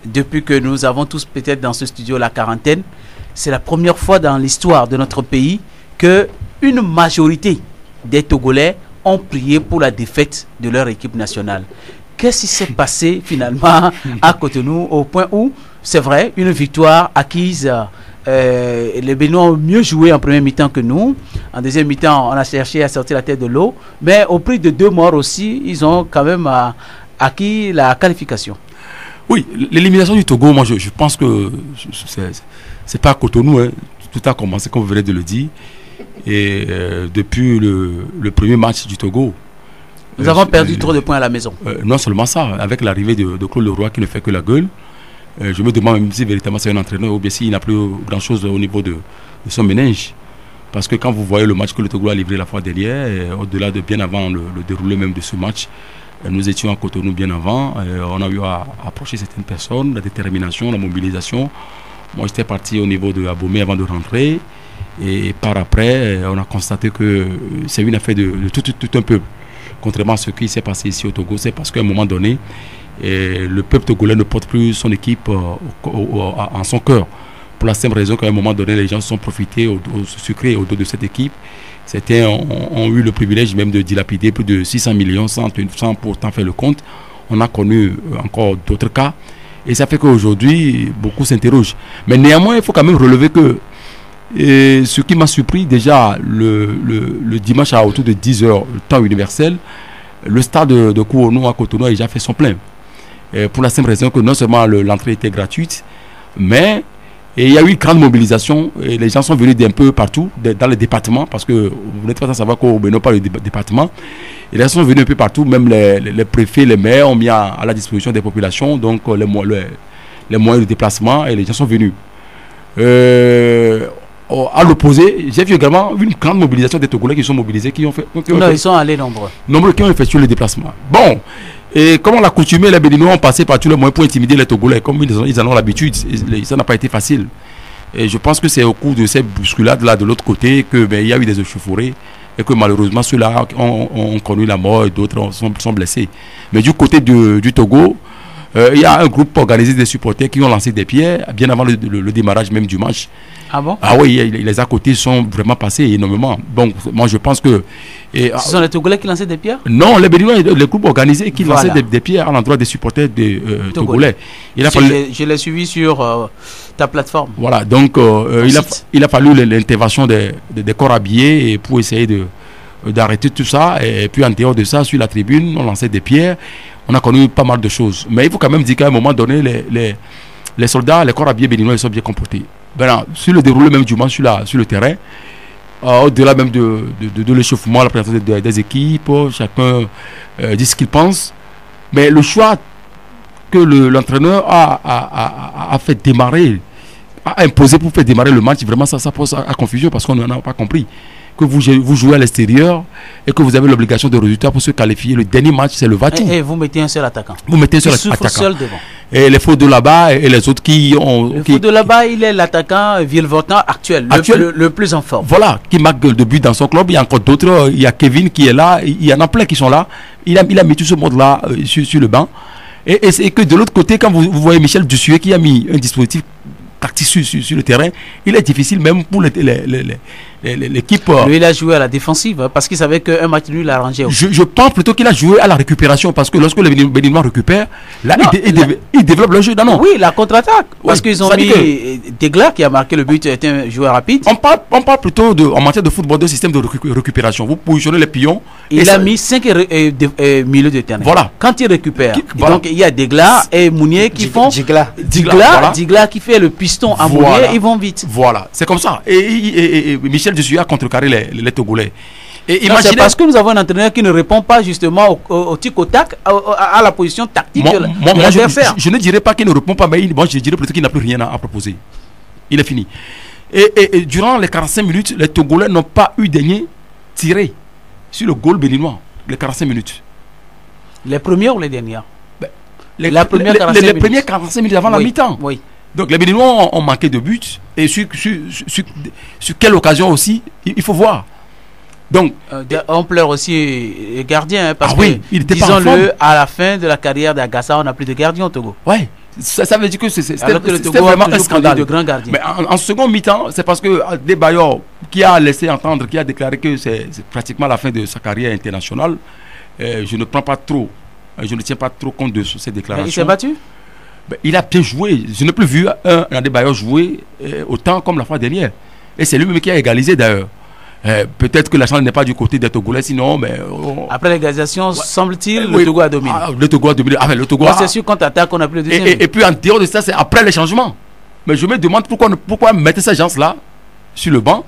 depuis que nous avons tous peut-être dans ce studio la quarantaine, c'est la première fois dans l'histoire de notre pays que une majorité des Togolais ont prié pour la défaite de leur équipe nationale. Qu'est-ce qui s'est passé finalement à Cotonou au point où, c'est vrai, une victoire acquise. Les Béninois ont mieux joué en première mi-temps que nous. En deuxième mi-temps, on a cherché à sortir la tête de l'eau. Mais au prix de 2 morts aussi, ils ont quand même acquis la qualification.
Oui, l'élimination du Togo, moi je pense que c'est pas à Cotonou. Hein. Tout a commencé, comme vous venez de le dire. Et depuis le premier match du Togo,
nous avons perdu trop de points à la maison.
Non seulement ça, avec l'arrivée de Claude Leroy qui ne fait que la gueule. Je me demande même si véritablement c'est un entraîneur ou bien s'il n'a plus grand chose au niveau de son ménage. Parce que quand vous voyez le match que le Togo a livré la fois dernière, au-delà de bien avant le déroulé même de ce match, nous étions à Cotonou bien avant. On a eu à approcher certaines personnes, la détermination, la mobilisation Moi, j'étais parti au niveau de Abomey avant de rentrer. Et par après, on a constaté que c'est une affaire de tout un peuple. Contrairement à ce qui s'est passé ici au Togo, c'est parce qu'à un moment donné, le peuple togolais ne porte plus son équipe en son cœur. Pour la simple raison qu'à un moment donné, les gens se sont profités au sucré au dos de cette équipe. Certains ont eu le privilège même de dilapider plus de 600 millions sans pourtant faire le compte. On a connu encore d'autres cas. Et ça fait qu'aujourd'hui, beaucoup s'interrogent. Mais néanmoins, il faut quand même relever que ce qui m'a surpris déjà le dimanche à autour de 10h, le temps universel, le stade de Kouonou à Cotonou a déjà fait son plein. Pour la simple raison que non seulement l'entrée était gratuite, mais il y a eu une grande mobilisation. Et les gens sont venus d'un peu partout, dans les départements, parce que vous n'êtes pas sans savoir qu'au Bénin, pas le département. Et les gens sont venus un peu partout, même les préfets, les maires ont mis à la disposition des populations, donc les moyens de déplacement, et les gens sont venus. À l'opposé, j'ai vu également une grande mobilisation des Togolais qui sont mobilisés,
ils sont allés nombreux
qui ont effectué le déplacement. Bon, et comme on l'a coutumé, les Béninois ont passé par tous les moyens pour intimider les Togolais, comme ils en ont l'habitude. Ça n'a pas été facile. Et je pense que c'est au cours de ces bousculades-là de l'autre côté qu'il y a eu des échauffourées et que malheureusement ceux-là ont connu la mort et d'autres sont blessés. Mais du côté du Togo, il y a un groupe organisé des supporters qui ont lancé des pierres bien avant le démarrage même du match.
Ah bon?
Ah oui, les à côté sont vraiment passés énormément. Donc moi je pense que...
Ce sont les Togolais qui lançaient des pierres?
Non, les Béninois, les groupes organisés qui lançaient des pierres à l'endroit des supporters des Togolais.
Je l'ai suivi sur ta plateforme.
Voilà, donc il a fallu l'intervention des corps habillés pour essayer d'arrêter tout ça. Et puis en dehors de ça, sur la tribune, on lançait des pierres. On a connu pas mal de choses. Mais il faut quand même dire qu'à un moment donné, les soldats, les corps habillés béninois, ils sont bien comportés. Ben, sur le déroulé même du match sur le terrain, au-delà même de l'échauffement, la présentation des équipes, chacun dit ce qu'il pense. Mais le choix que l'entraîneur a fait démarrer, a imposé pour faire démarrer le match, vraiment ça pose à confusion parce qu'on n'en a pas compris. Que vous jouez à l'extérieur et que vous avez l'obligation de résultat pour se qualifier. Le dernier match, c'est le Vatou.
Et vous mettez un seul attaquant.
Vous mettez un seul attaquant.
Seul devant.
Et les faux de là-bas et les autres qui ont...
Le faux de là-bas, il est l'attaquant Villevortant actuel. Le plus en forme.
Voilà, qui marque de but dans son club. Il y a encore d'autres. Il y a Kevin qui est là. Il y en a plein qui sont là. Il a mis tout ce monde-là sur le banc. Et que de l'autre côté, quand vous voyez Michel Dussuet qui a mis un dispositif tactique sur le terrain, il est difficile même pour l'équipe.
Lui, il a joué à la défensive parce qu'il savait qu'un match nul l'arrangeait.
Je pense plutôt qu'il a joué à la récupération parce que lorsque les Béninois récupèrent, là, ils développent le jeu. Non.
Oui, la contre-attaque. Parce qu'ils ont mis Degla qui a marqué le but, était un joueur rapide.
On parle plutôt en matière de football de système de récupération. Vous positionnez les pions.
Il a mis 5 milieux de terrain.
Voilà.
Quand il récupère, donc il y a Degla et Mounier qui font. Degla qui fait le piston à Mounier, ils vont vite.
Voilà, c'est comme ça. Et Michel Dussuet a contrecarré les Togolais.
C'est parce que nous avons un entraîneur qui ne répond pas justement au tic au tac, à la position tactique de l'adversaire.
Je ne dirais pas qu'il ne répond pas, mais je dirais plutôt qu'il n'a plus rien à proposer. Il est fini. Et durant les 45 minutes, les Togolais n'ont pas eu daigné tirer sur le goal béninois. Les 45 minutes.
Les premières ou les dernières?
Les premières 45 minutes avant la mi-temps. Oui. Donc les Béninois ont manqué de buts. Et sur quelle occasion aussi, il faut voir. Donc,
on pleure aussi les gardiens. Parce que,
disons-le,
à la fin de la carrière d'Agassa, on n'a plus de gardien au Togo.
Oui, ça veut dire que c'était
vraiment un scandale de grands gardiens.
Mais en second mi-temps, c'est parce que Adebayor, qui a laissé entendre, qui a déclaré que c'est pratiquement la fin de sa carrière internationale, je ne tiens pas trop compte de ces déclarations.
Il s'est battu?
Il a bien joué. Je n'ai plus vu un Adebayor jouer autant comme la fois dernière. Et c'est lui-même qui a égalisé d'ailleurs. Peut-être que la chance n'est pas du côté des Togolais, sinon. Mais,
après l'égalisation, semble-t-il, le Togo a dominé.
Le Togo a dominé. Le Togo
c'est sûr, contre-attaque, on a plus de deuxième.
Et puis en dehors de ça, c'est après les changements. Mais je me demande pourquoi mettre ces gens-là sur le banc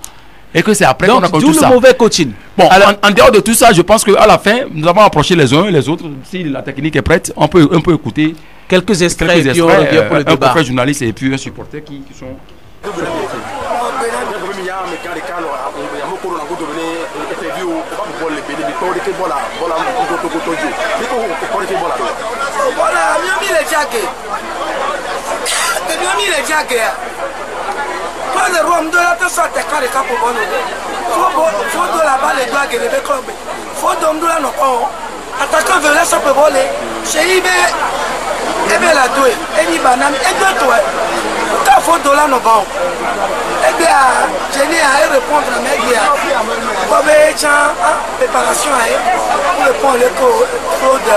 et que c'est après qu'on a connu tout ça.
Donc, le mauvais coaching.
Bon, en dehors de tout ça, je pense qu'à la fin, nous avons approché les uns et les autres. Si la technique est prête, on peut écouter
quelques extraits pour le débat.
Un confrère journaliste et puis un supporter qui sont...
Claude Roy, on doit la sorte de carré pour bon. Faut de la balle et doit gagner le club. Faut de la non. Attaquant veut laisser peut voler. Chez Ibe, et bien la douée, et ni banane, et deux toi. Quand faut de la non bon. Eh bien, je n'ai à répondre à mes gars. Comme préparation pour le pont, le Claude.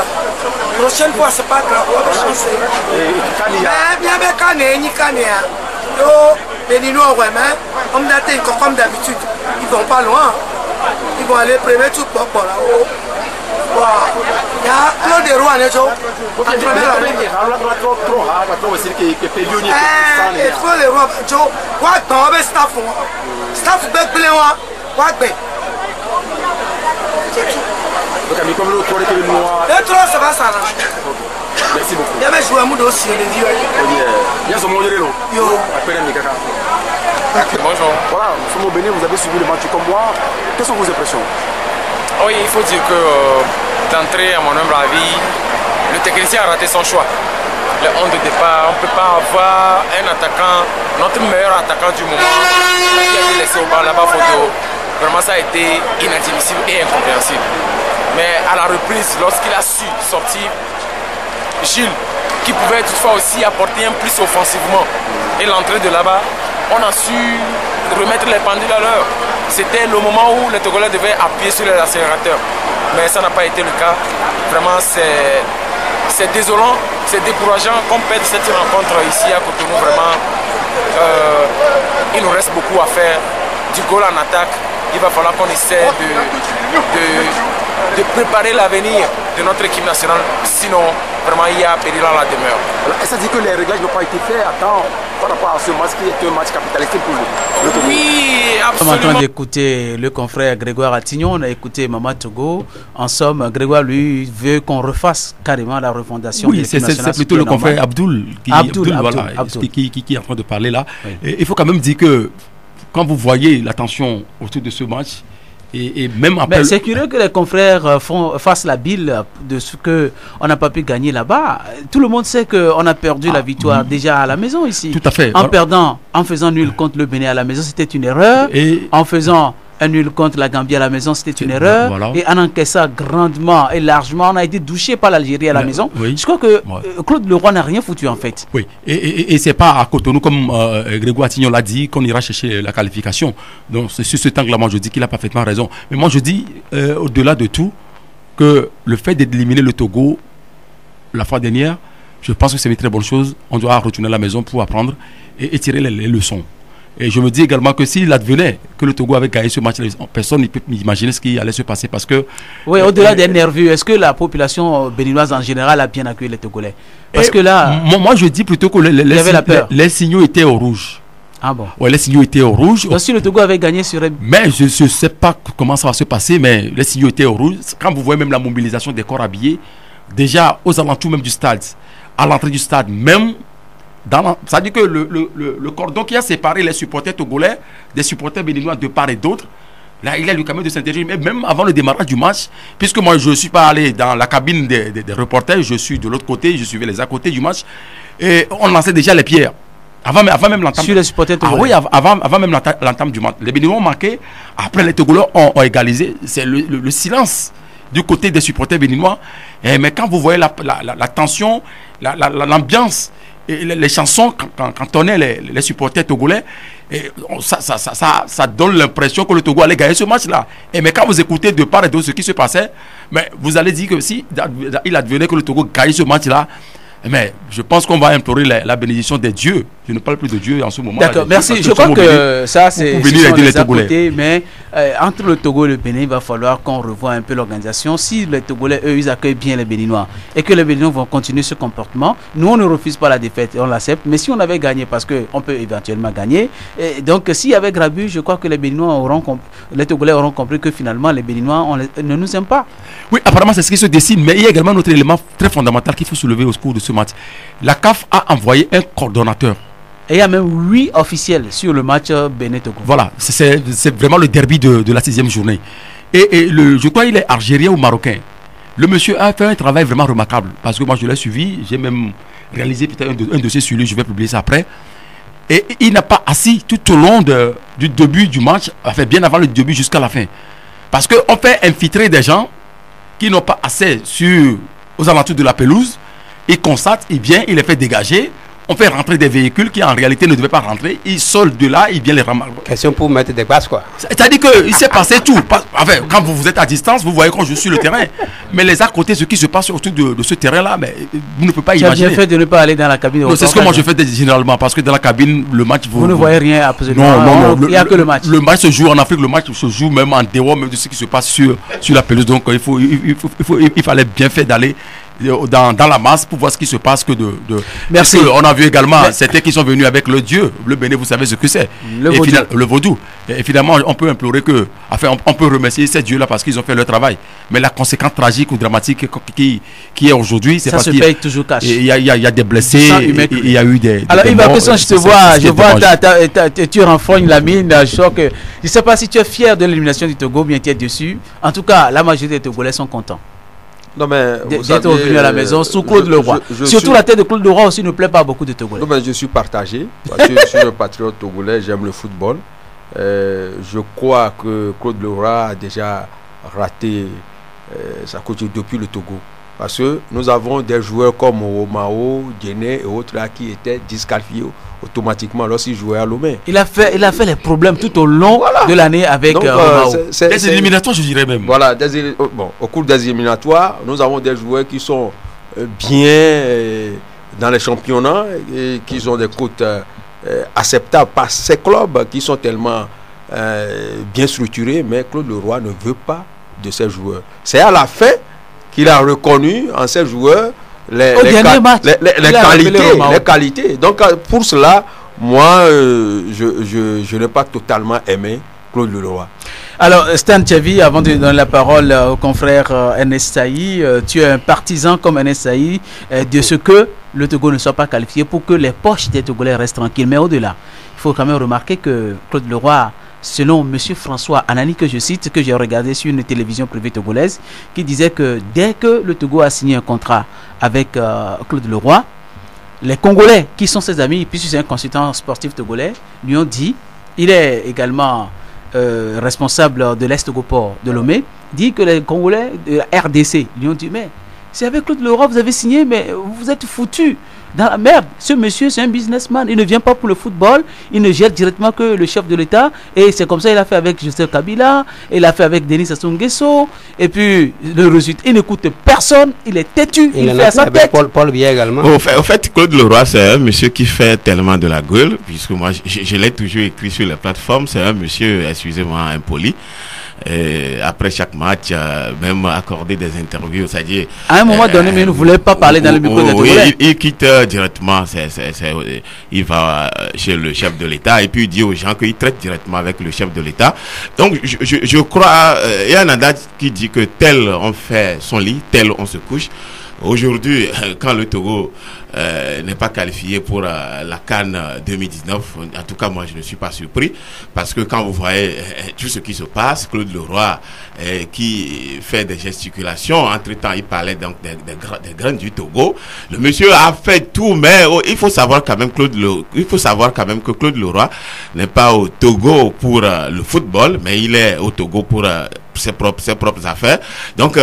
Prochaine fois, c'est pas grave, on va chancer. Mais bien, ni Kanye. Les Ninois, ouais, mais on me date comme d'habitude. Ils vont pas loin. Ils vont aller premier tout pour là-haut. Il y a Claude Roy, les gens. Il faut les Roy, Joe. What the staff? Staff back play one. What the?
Comme le 3 que le noir.
Le 3 ça va s'arranger.
Merci beaucoup.
Il y avait joué un mot aussi les vieux.
Il y a son mot de l'eau.
Yo.
Bonjour. Voilà, nous sommes au Bénin, vous avez suivi le match comme moi. Quelles sont vos impressions?
Oui, il faut dire que d'entrée, à mon humble avis, le technicien a raté son choix. Le 11 de départ, on ne peut pas avoir un attaquant, notre meilleur attaquant du moment, qui a été laissé au banc là-bas photo. Vraiment, ça a été inadmissible et incompréhensible. Mais à la reprise, lorsqu'il a su sortir Gilles, qui pouvait toutefois aussi apporter un plus offensivement, et l'entrée de là-bas, on a su remettre les pendules à l'heure. C'était le moment où les Togolais devaient appuyer sur les accélérateurs. Mais ça n'a pas été le cas. Vraiment, c'est désolant, c'est décourageant qu'on perde cette rencontre ici à Cotonou. Vraiment, il nous reste beaucoup à faire. Du goal en attaque, il va falloir qu'on essaie de préparer l'avenir de notre équipe nationale. Sinon, vraiment, il y a péril à la demeure.
Et ça dit que les réglages n'ont pas été faits à temps par rapport à ce match qui est un match capitalistique pour le Togo.
Oui, absolument.
On est en train d'écouter le confrère Grégoire Attignon, on a écouté Maman Togo. En somme, Grégoire, lui, veut qu'on refasse carrément la refondation.
Oui, c'est plutôt le confrère Abdoul qui est en train de parler là. Oui. Et il faut quand même dire que quand vous voyez la tension autour de ce match, et même après...
C'est curieux que les confrères fassent la bile de ce qu'on n'a pas pu gagner là-bas. Tout le monde sait qu'on a perdu la victoire déjà à la maison ici.
Tout à fait.
En faisant nul contre le Bénin à la maison, c'était une erreur. Et en faisant un nul contre la Gambie à la maison, c'était une erreur. Voilà. Et en encaissant grandement et largement, on a été douché par l'Algérie à la maison. Oui. Je crois que Claude Leroy n'a rien foutu en fait.
Oui, et c'est pas à Cotonou, comme Grégoire Attignon l'a dit, qu'on ira chercher la qualification. Donc c'est sur ce angle-là, moi je dis qu'il a parfaitement raison. Mais moi je dis, au-delà de tout, que le fait d'éliminer le Togo la fois dernière, je pense que c'est une très bonne chose. On doit retourner à la maison pour apprendre et tirer les leçons. Et je me dis également que s'il advenait que le Togo avait gagné ce match, personne ne peut imaginer ce qui allait se passer parce que...
Oui, au-delà des nerveux, est-ce que la population béninoise en général a bien accueilli les Togolais? Parce que là...
Moi, je dis plutôt que les signaux étaient au rouge.
Ah bon?
Ouais, les signaux étaient au rouge.
Donc si le Togo avait gagné sur...
Mais je ne sais pas comment ça va se passer, mais les signaux étaient au rouge. Quand vous voyez même la mobilisation des corps habillés, déjà aux alentours même du stade, à l'entrée du stade, même... Ça dit que le cordon qui a séparé les supporters togolais des supporters béninois de part et d'autre, là il a eu quand même de s'interroger, même avant le démarrage du match, puisque moi je ne suis pas allé dans la cabine des reporters, je suis de l'autre côté, je suivais les à côté du match, et on lançait déjà les pierres. Avant même l'entame.
Sur les supporters togolais.
Ah oui, avant même l'entame du match. Les Béninois ont marqué, après les Togolais ont égalisé, c'est le silence du côté des supporters béninois. Mais quand vous voyez la tension, l'ambiance, et les chansons quand on est les supporters togolais, et ça donne l'impression que le Togo allait gagner ce match-là. Mais quand vous écoutez de part et d'autre ce qui se passait, mais vous allez dire que si il advenait que le Togo gagne ce match-là, mais je pense qu'on va implorer la bénédiction des dieux. Je ne parle plus de Dieu en ce moment.
D'accord, merci. Je crois que ça, c'est les Togolais. Mais entre le Togo et le Bénin, il va falloir qu'on revoie un peu l'organisation. Si les Togolais, eux, ils accueillent bien les Béninois et que les Béninois vont continuer ce comportement, nous, on ne refuse pas la défaite et on l'accepte. Mais si on avait gagné, parce qu'on peut éventuellement gagner, et donc s'il y avait grabuge, je crois que les Togolais auront compris que finalement, les Béninois ne nous aiment pas.
Oui, apparemment, c'est ce qui se dessine. Mais il y a également un autre élément très fondamental qu'il faut soulever au cours de ce match. La CAF a envoyé un coordonnateur.
Et il y a même 8 officiels sur le match Bénin-Togo.
Voilà, c'est vraiment le derby de la 6e journée. Et je crois qu'il est algérien ou marocain. Le monsieur a fait un travail vraiment remarquable. Parce que moi, je l'ai suivi. J'ai même réalisé peut-être un dossier sur lui. Je vais publier ça après. Et il n'a pas assis tout au long du début du match, enfin bien avant le début jusqu'à la fin. Parce qu'on fait infiltrer des gens qui n'ont pas assez aux alentours de la pelouse. Il constate, il vient, il les fait dégager. On fait rentrer des véhicules qui en réalité ne devaient pas rentrer. Il sort de là, il vient les ramasser.
Question pour mettre des bases, quoi.
C'est-à-dire qu'il s'est passé tout. Enfin, quand vous êtes à distance, vous voyez quand je suis sur le terrain. Mais les à côté, ce qui se passe autour de ce terrain-là, mais vous ne pouvez pas imaginer.
Tu as bien fait de ne pas aller dans la cabine.
C'est ce que moi je fais généralement, parce que dans la cabine, le match...
Vous ne voyez rien absolument.
Non.
Il n'y a que le match.
Le match se joue en Afrique, le match se joue même en dehors même de ce qui se passe sur la pelouse. Donc il fallait bien faire d'aller dans la masse pour voir ce qui se passe que
Merci.
On a vu également certains qui sont venus avec le dieu, le béné, vous savez ce que c'est, le vaudou. Et finalement, on peut implorer on peut remercier ces dieux-là parce qu'ils ont fait leur travail. Mais la conséquence tragique ou dramatique qui est aujourd'hui, c'est parce qu'il
paye toujours cash.
Il y a des blessés, il y a eu des... Alors,
il va que je te vois, tu renfrognes la mine, je ne sais pas si tu es fier de l'élimination du Togo, bien tu es dessus. En tout cas, la majorité des Togolais sont contents.
Non, mais
d'être revenu à la maison sous Claude Leroy. Surtout la tête de Claude Leroy aussi ne plaît pas à beaucoup de Togolais.
Non, mais je suis partagé parce que je suis un patriote togolais, j'aime le football. Je crois que Claude Leroy a déjà raté sa coach depuis le Togo. Parce que nous avons des joueurs comme Omao, Djené et autres là qui étaient disqualifiés automatiquement lorsqu'ils jouaient à Lomé.
Il a fait les problèmes tout au long de l'année avec Omao.
Des éliminatoires, je dirais même.
Voilà, au cours des éliminatoires, nous avons des joueurs qui sont bien dans les championnats et qui ont des cotes acceptables par ces clubs qui sont tellement bien structurés, mais Claude Leroy ne veut pas de ces joueurs. C'est à la fin qu'il a reconnu en ces joueurs les qualités. Donc pour cela, moi, je n'ai pas totalement aimé Claude Leroy.
Alors Stan Tchavi, avant de donner la parole au confrère Ernest Saï, tu es un partisan comme Ernest Saï de ce que le Togo ne soit pas qualifié pour que les poches des Togolais restent tranquilles. Mais au-delà, il faut quand même remarquer que Claude Leroy, selon M. François Anani, que je cite, que j'ai regardé sur une télévision privée togolaise, qui disait que dès que le Togo a signé un contrat avec Claude Leroy, les Congolais, qui sont ses amis, puisque c'est un consultant sportif togolais, lui ont dit, il est également responsable de l'Est-Togoport de Lomé, dit que les Congolais de la RDC lui ont dit, mais c'est avec Claude Leroy vous avez signé, mais vous êtes foutus dans la merde. Ce monsieur, c'est un businessman. Il ne vient pas pour le football. Il ne gère directement que le chef de l'État. Et c'est comme ça qu'il a fait avec Joseph Kabila. Il a fait avec Denis Sassou Nguesso. Et puis, le résultat, il n'écoute personne. Il est têtu. Il fait à sa tête.
Paul Biya également.
Au fait, Claude Leroy, c'est un monsieur qui fait tellement de la gueule. Puisque moi, je l'ai toujours écrit sur les plateformes. C'est un monsieur, excusez-moi, impoli. Et après chaque match, même accorder des interviews, c'est-à-dire
à un moment donné, mais il ne voulait pas parler dans le micro des Togolais.
Il quitte directement, il va chez le chef de l'État et puis il dit aux gens qu'il traite directement avec le chef de l'État. Donc je crois, il y a un adage qui dit que tel on fait son lit, tel on se couche. Aujourd'hui, quand le Togo n'est pas qualifié pour la CAN 2019, en tout cas moi je ne suis pas surpris, parce que quand vous voyez tout ce qui se passe, Claude Leroy qui fait des gesticulations, entre-temps il parlait donc des graines du Togo, le monsieur a fait tout, mais il faut savoir quand même que Claude Leroy n'est pas au Togo pour le football, mais il est au Togo pour ses propres affaires. Donc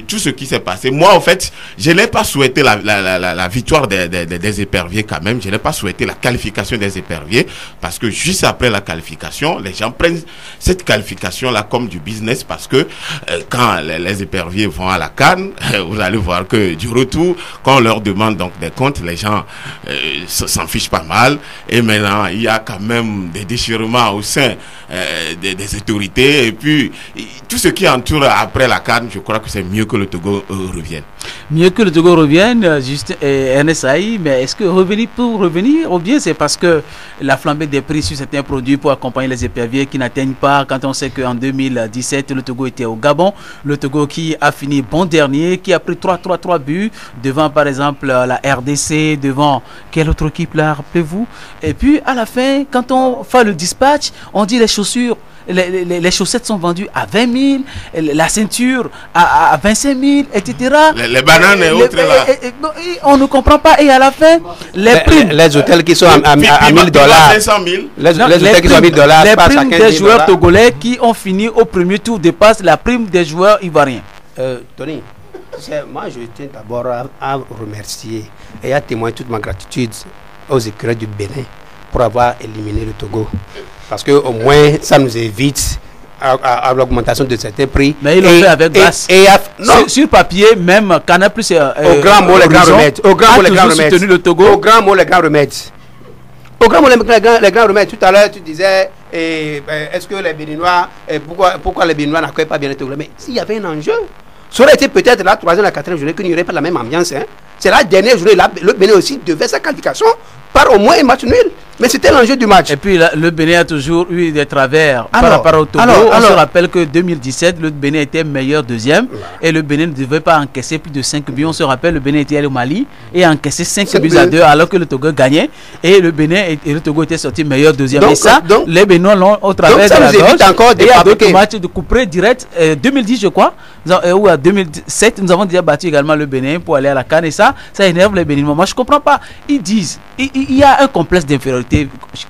tout ce qui s'est passé, moi en fait je n'ai pas souhaité la victoire des éperviers quand même, je n'ai pas souhaité la qualification des éperviers, parce que juste après la qualification, les gens prennent cette qualification là comme du business, parce que quand les éperviers vont à la CAN, vous allez voir que du retour, quand on leur demande donc des comptes, les gens s'en fichent pas mal, et maintenant il y a quand même des déchirements au sein des autorités, et puis tout ce qui entoure après la CAN, je crois que c'est mieux que le Togo revienne.
Mieux que le Togo revienne, juste NSAI, mais est-ce que revenir pour revenir, ou bien c'est parce que la flambée des prix sur certains produits pour accompagner les éperviers qui n'atteignent pas, quand on sait qu'en 2017, le Togo était au Gabon, le Togo qui a fini bon dernier, qui a pris 3 buts, devant par exemple la RDC, devant quelle autre équipe là, rappelez-vous, et puis à la fin, quand on fait le dispatch, on dit les chaussures les chaussettes sont vendues à 20 000, la ceinture à 25 000, etc.
Les bananes et autres là.
On ne comprend pas. Et à la fin,
les hôtels qui sont à 1 000 $.
500 000.
Les hôtels qui sont à 1 000 $.
Les primes des joueurs togolais qui ont fini au premier tour dépassent la prime des joueurs ivoiriens.
Tony, moi je tiens d'abord à remercier et à témoigner toute ma gratitude aux écureuils du Bénin pour avoir éliminé le Togo. Parce que au moins ça nous évite à l'augmentation de certains prix.
Mais ils l'ont fait avec grâce. Sur papier, même Canal Plus
au grand mot, les grands remèdes. Au grand mot, les grands remèdes.
Le Togo.
Au grand mot, les grands remèdes. Au grand mot, les grands remèdes. Tout à l'heure, tu disais, est-ce que les Béninois, pourquoi les Béninois n'accueillent pas bien le Togo? Mais s'il y avait un enjeu, ça aurait été peut-être la 3e, la 4e journée qu'il n'y aurait pas la même ambiance. Hein. C'est la dernière journée, le Bénin aussi devait sa qualification par au moins un match nul. Mais c'était l'enjeu du match.
Et puis le Bénin a toujours eu des travers par rapport au Togo. On se rappelle que 2017, le Bénin était meilleur deuxième et le Bénin ne devait pas encaisser plus de 5 buts. On se rappelle, le Bénin était allé au Mali et a encaissé 5 buts à 2 alors que le Togo gagnait et le Bénin et le Togo étaient sortis meilleur deuxième. Et ça, les Béninois l'ont au travers de la gauche. Et il y a d'autres matchs de couperé direct. 2010, je crois, ou à 2007, nous avons déjà battu également le Bénin pour aller à la CAN et ça énerve les Béninois. Moi, je ne comprends pas. Ils disent, il y a un complexe d'infériorité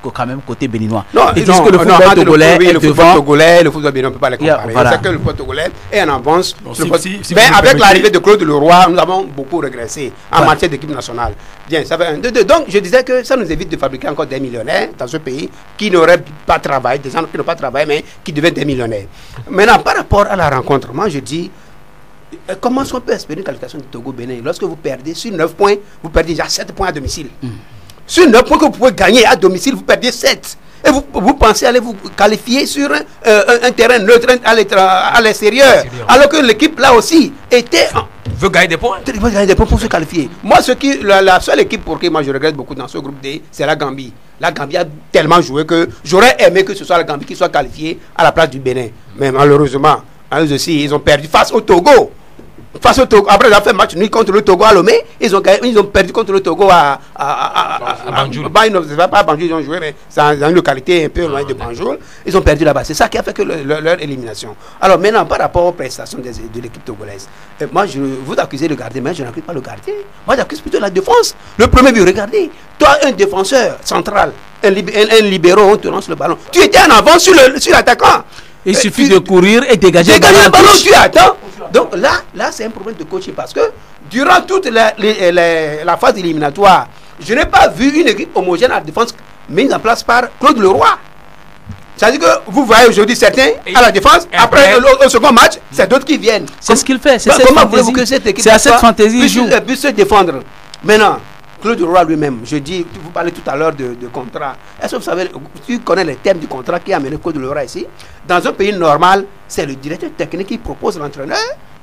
quand même côté béninois.
Ils disent que le football togolais est devant. Le football béninois, on ne peut pas les comparer. C'est que le football togolais est en avance. Mais avec l'arrivée de Claude Leroy, nous avons beaucoup régressé en matière d'équipe nationale. Bien, ça fait 1, 2, 2. Donc, je disais que ça nous évite de fabriquer encore des millionnaires dans ce pays qui n'auraient pas travaillé, des gens qui n'ont pas travaillé, mais qui deviennent des millionnaires. Maintenant, par rapport à la rencontre, moi je dis, comment est-ce qu'on peut espérer une qualification du Togo-Bénin? Lorsque vous perdez sur 9 points, vous perdez déjà 7 points à domicile. Sur 9 points que vous pouvez gagner à domicile, vous perdez 7. Et vous pensez aller vous qualifier sur un terrain neutre à l'extérieur. Alors que l'équipe là aussi
veut gagner des points.
Il veut gagner des points pour se qualifier. Moi, la seule équipe pour qui moi je regrette beaucoup dans ce groupe D, c'est la Gambie. La Gambie a tellement joué que j'aurais aimé que ce soit la Gambie qui soit qualifiée à la place du Bénin. Mais malheureusement, eux aussi, ils ont perdu face au Togo. Face au Togo, après avoir fait match nul contre le Togo à Lomé, ils ont perdu contre le Togo à Banjul. Pas à Banjul, ils ont joué, mais c'est dans une localité un peu loin de Banjul. Ils ont perdu là-bas. C'est ça qui a fait que leur élimination. Alors maintenant, par rapport aux prestations de l'équipe togolaise, moi, vous accusez le gardien, mais je n'accuse pas le gardien. Moi, j'accuse plutôt la défense. Le premier but, regardez, toi, un défenseur central, un libéro, on te lance le ballon. Tu étais en avant sur l'attaquant.
Il suffit de courir et dégager
le ballon. Tu attends. Donc là c'est un problème de coaching parce que durant toute la phase éliminatoire, je n'ai pas vu une équipe homogène à la défense mise en place par Claude Leroy. C'est-à-dire que vous voyez aujourd'hui certains à la défense, après au second match, c'est d'autres qui viennent.
C'est ce qu'il fait.
Comment voulez-vous que cette équipe
puisse
se défendre? Maintenant, Claude Leroy lui-même, je dis, vous parlez tout à l'heure de contrat. Est-ce que vous savez, tu connais les thèmes du contrat qui a amené Claude Leroy ici? Dans un pays normal, c'est le directeur technique qui propose l'entraîneur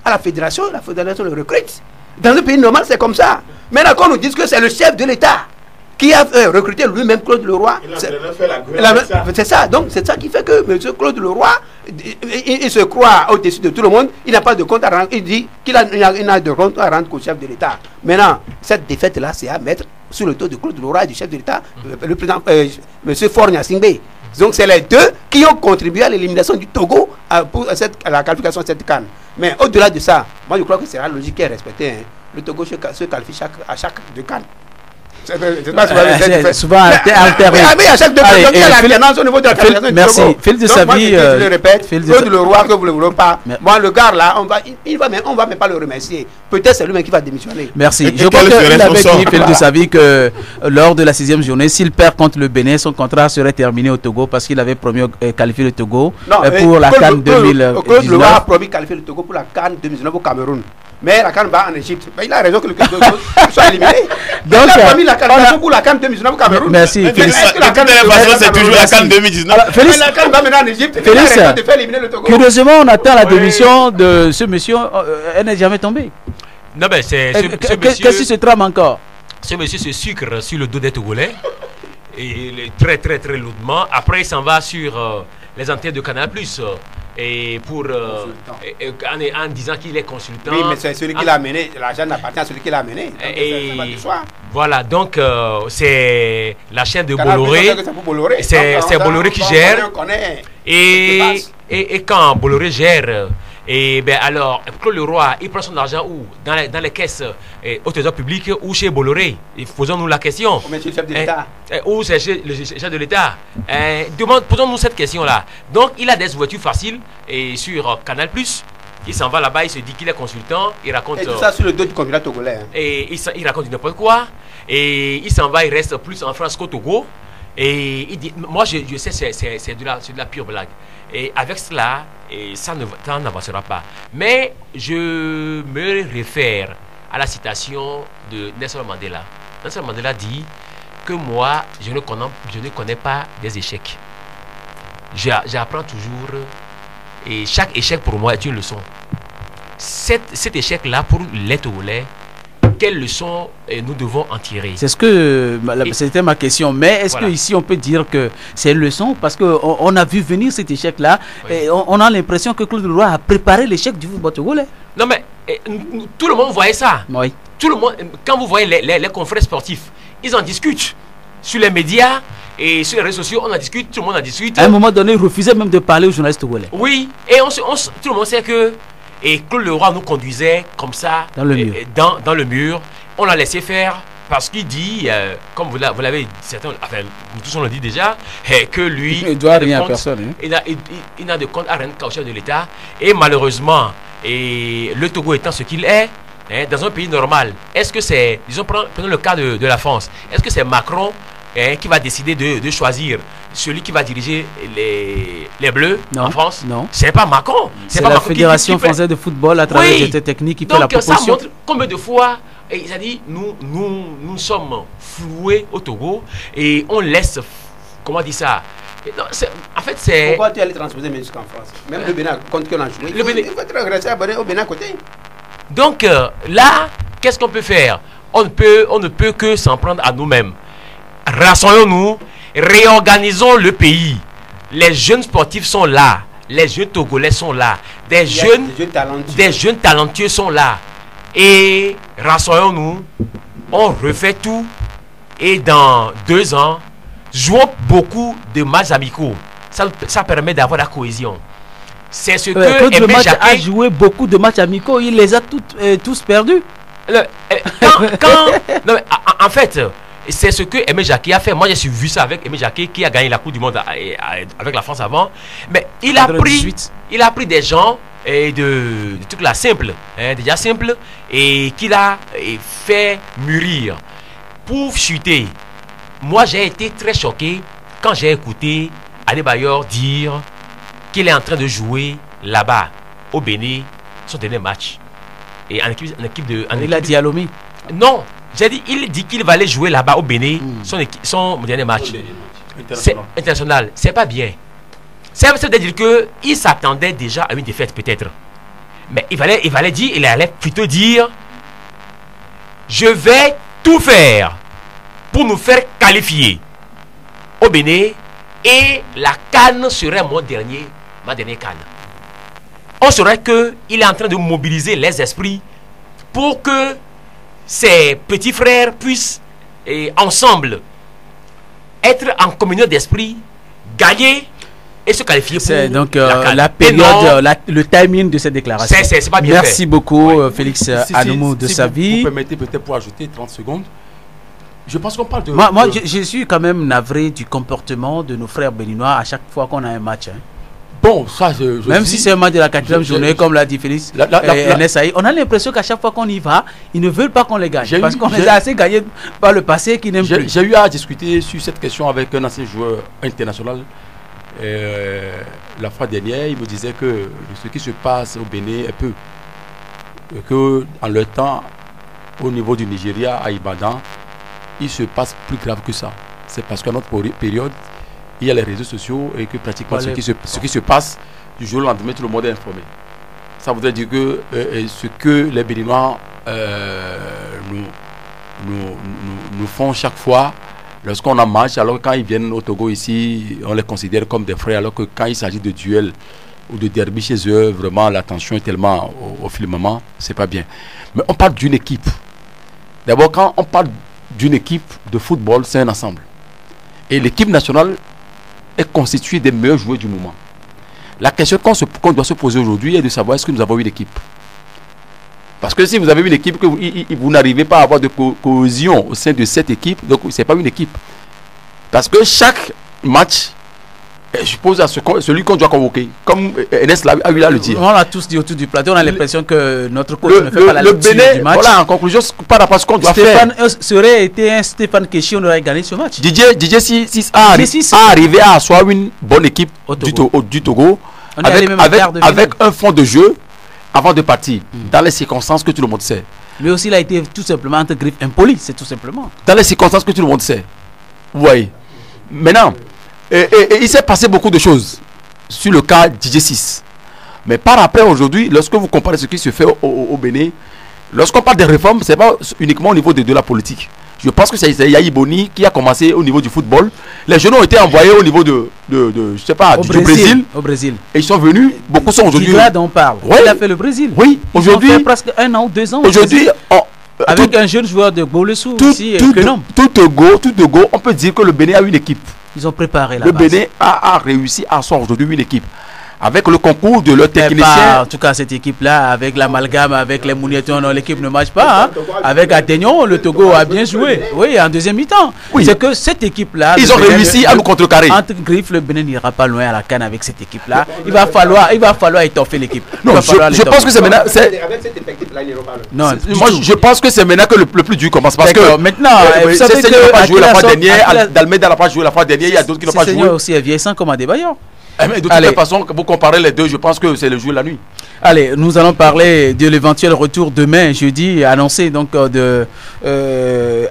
à la fédération le recrute. Dans un pays normal, c'est comme ça. Maintenant, quand on nous dit que c'est le chef de l'État qui a recruté lui-même Claude Leroy, c'est ça. Donc, c'est ça qui fait que M. Claude Leroy, il se croit au-dessus de tout le monde. Il n'a pas de compte à rendre. Il dit qu'il n'a de compte à rendre qu'au chef de l'État. Maintenant, cette défaite-là, c'est à mettre sur le dos de Claude Leroy et du chef de l'État, le président M. Faure Gnassingbé. Donc, c'est les deux qui ont contribué à l'élimination du Togo pour la qualification de cette CAN. Mais au-delà de ça, moi, je crois que c'est la logique qui est respectée. Hein. Le Togo se qualifie à chaque deux CAN.
C'est souvent altéré.
Mais à chaque deux CAN, il y a l'alternance au niveau de la qualification du Togo.
Merci. Fil de sa vie.
Je le répète, Claude Leroy, que vous ne le voulez pas. Moi, le gars là, on va même pas le remercier. Peut-être c'est lui-même qui va démissionner.
Merci. Je crois qu'il avait dit, Fil de sa vie, que lors de la 6e journée, s'il perd contre le Bénin, son contrat serait terminé au Togo parce qu'il avait promis qualifier le Togo pour la CAN 2019.
Claude Leroy a promis qualifier le Togo pour la CAN 2019 au Cameroun. Mais la CAN va en Égypte. Il a raison que le Togo soit éliminé. Donc, il a promis la qualification pour la CAN 2019 au Cameroun.
Merci.
De toute façon, c'est toujours la CAN 2019.
Mais la CAN va maintenant en Égypte. Il a raison de faire éliminer le Togo.
Curieusement, on attend la démission de ce monsieur. Elle n'est jamais tombée.
Non, mais c'est
qu'est-ce qui se trame encore?
Ce monsieur se sucre sur le dos des Togolais. Et il est très, très, très lourdement. Après, il s'en va sur les antennes de Canal+. et pour en disant qu'il est consultant.
Oui, mais c'est celui qui l'a mené. L'argent n'appartient à celui qui l'a mené.
Voilà, donc c'est la chaîne de Bolloré. C'est Bolloré qui gère. Et quand Bolloré gère, et ben alors Claude Leroy, il prend son argent où? Dans les caisses au trésor public ou chez Bolloré? Posons-nous la question.
Ou c'est le chef de l'État?
Ou c'est le chef de l'État? Posons-nous cette question-là. Donc il a des ouvertures faciles et sur Canal+. Il s'en va là-bas, il se dit qu'il est consultant, il raconte...
Et tout ça sur le dos du candidat togolais.
Et il raconte n'importe quoi. Et il s'en va, il reste plus en France qu'au Togo. Et il dit, moi je sais, c'est de la pure blague. Et avec cela, ça n'avancera pas. Mais je me réfère à la citation de Nelson Mandela. Nelson Mandela dit que moi, je ne connais pas des échecs. J'apprends toujours, et chaque échec pour moi est une leçon. Cet échec-là, pour les Togolais, quelle leçon nous devons en tirer?
C'est ce que c'était ma question. Mais est-ce que ici on peut dire que c'est une leçon parce que on a vu venir cet échec-là et on a l'impression que Claude Leroy a préparé l'échec du football togolais.
Non mais tout le monde voyait ça.
Oui.
Tout le monde, quand vous voyez les confrères sportifs, ils en discutent sur les médias et sur les réseaux sociaux. On en discute, tout le monde en discute.
À un moment donné, il refusait même de parler aux journalistes togolais.
Oui. Et tout le monde sait que Claude Leroy nous conduisait comme ça
dans le mur.
Dans le mur. On l'a laissé faire parce qu'il dit, comme vous l'avez, enfin, nous tous on le dit déjà, que lui,
il ne doit rien à personne. Hein.
Il n'a de compte à rien qu'au chef de l'État. Et malheureusement, le Togo étant ce qu'il est, dans un pays normal, est-ce que c'est, disons, prenons le cas de la France, est-ce que c'est Macron qui va décider de choisir celui qui va diriger les Bleus en France?
Non.
C'est pas Macron.
C'est la Fédération française de football à travers les techniques qui fait la proposition.
Donc ça montre combien de fois il a dit nous sommes floués au Togo et on laisse, comment on dit ça? Non, en fait c'est...
Pourquoi tu allais transposer même jusqu'en France? Même le Bénin, contre qu'on a joué. Il faut être agressé au Bénin à côté.
Donc là, qu'est-ce qu'on peut faire? On ne peut que s'en prendre à nous-mêmes. Rassemblons-nous, réorganisons le pays. Les jeunes sportifs sont là, les jeunes Togolais sont là, des jeunes talentueux sont là. Et rassemblons-nous, on refait tout. Et dans 2 ans, jouons beaucoup de matchs amicaux. Ça permet d'avoir la cohésion. C'est ce que
Aimé Jacquet a joué beaucoup de matchs amicaux, il les a tous perdus.
En fait, c'est ce que Aimé Jacquet a fait. Moi, j'ai vu ça avec Aimé Jacquet qui a gagné la Coupe du Monde avec la France avant. Mais il a pris des gens de trucs là simples, déjà simples, et qu'il a fait mûrir pour chuter. Moi, j'ai été très choqué quand j'ai écouté Adebayor dire qu'il est en train de jouer là-bas au Bénin son dernier match. Et en équipe de...
Il a dit à Lomé?
Non, il dit qu'il va aller jouer là-bas au Bénin son dernier match. International. C'est pas bien. Ça veut dire qu'il s'attendait déjà à une défaite peut-être. Mais il allait plutôt dire je vais tout faire pour nous faire qualifier au Bénin et la CAN serait ma dernière CAN. On saurait qu'il est en train de mobiliser les esprits pour que ses petits frères puissent ensemble être en communion d'esprit, gagner et se qualifier pour
donc la période, le timing de cette déclaration.
C'est pas bien
Merci
fait.
Beaucoup Félix Anoumou de sa vie.
Vous permettez peut-être pour ajouter 30 secondes. Je pense qu'on parle de...
Moi je suis quand même navré du comportement de nos frères béninois à chaque fois qu'on a un match. Hein.
Bon, ça,
même si c'est un match de la 4e journée, comme l'a dit Félix, NSAI, on a l'impression qu'à chaque fois qu'on y va, ils ne veulent pas qu'on les gagne. Parce qu'on les a assez gagnés par le passé qu'ils n'aiment plus.
J'ai eu à discuter sur cette question avec un ancien joueur international. La fois dernière, il me disait que ce qui se passe au Bénin est peu. Que en leur temps, au niveau du Nigeria, à Ibadan, il se passe plus grave que ça. C'est parce qu'à notre période, il y a les réseaux sociaux et que pratiquement ce qui se passe du jour au lendemain, tout le monde est informé. Ça voudrait dire que ce que les Béninois nous font chaque fois lorsqu'on a match, alors quand ils viennent au Togo ici, on les considère comme des frères, alors que quand il s'agit de duels ou de derby chez eux, vraiment la tension est tellement au firmament, c'est pas bien. Mais on parle d'une équipe. D'abord, quand on parle d'une équipe de football, c'est un ensemble. Et l'équipe nationale est constituée des meilleurs joueurs du moment. La question qu'on doit se poser aujourd'hui est de savoir est-ce que nous avons une équipe. Parce que si vous avez une équipe, que vous n'arrivez pas à avoir de cohésion au sein de cette équipe, donc ce n'est pas une équipe. Parce que chaque match, je pose à celui qu'on doit convoquer, comme Enes a eu à le dire.
On l'a tous dit autour du plateau, on a l'impression que notre coach ne fait pas la lecture du match.
Voilà, en conclusion, par rapport à ce qu'on doit faire.
Serait été un Stéphane Keshi, on aurait gagné ce match.
Didier 6 a arrivé à asseoir une bonne équipe du Togo avec un fond de jeu avant de partir, dans les circonstances que tout le monde sait.
Mais aussi, il a été tout simplement entre griffes impoli, c'est tout simplement.
Dans les circonstances que tout le monde sait. Vous voyez. Maintenant, il s'est passé beaucoup de choses sur le cas Didier 6. Mais par après, aujourd'hui, lorsque vous comparez ce qui se fait au Bénin, lorsqu'on parle des réformes, ce n'est pas uniquement au niveau de la politique. Je pense que c'est Yahi Boni qui a commencé au niveau du football. Les jeunes ont été envoyés au niveau je sais pas, du Brésil.
Au Brésil.
Et ils sont venus. Beaucoup sont aujourd'hui.
Là dont on parle.
Oui.
Il a fait le Brésil.
Oui. Aujourd'hui.
Il a fait presque 1 an ou 2 ans.
Aujourd'hui.
Avec un jeune joueur de Bolesou aussi.
Tout Togo, on peut dire que le Bénin a une équipe.
Ils ont préparé la
base. Le
Bénin
a réussi à asseoir aujourd'hui une équipe. Avec le concours de leurs techniciens.
En tout cas, cette équipe-là, avec l'amalgame, avec les Mounietons, l'équipe ne marche pas. Hein. Avec Athénion, le Togo a bien joué. Oui, en deuxième mi-temps. Oui. C'est que cette équipe-là.
Ils ont réussi à nous contrecarrer.
Entre griffes, le Bénin n'ira pas loin à la canne avec cette équipe-là. Il va falloir étoffer l'équipe.
Non, je pense que c'est maintenant. Avec cette effectif-là, il n'ira pas loin. Non, moi, je pense que c'est maintenant que le plus dur commence. Parce que
maintenant,
vous savez que n'a pas joué la fois dernière. Dalmeda n'a pas joué la fois dernière. Il y a d'autres qui n'ont pas joué.
Seigneur aussi est vieillissant comme Adebayor.
Mais de toute façon, vous comparez les deux, je pense que c'est le jour et la nuit.
Allez, nous allons parler de l'éventuel retour demain, jeudi, annoncé donc de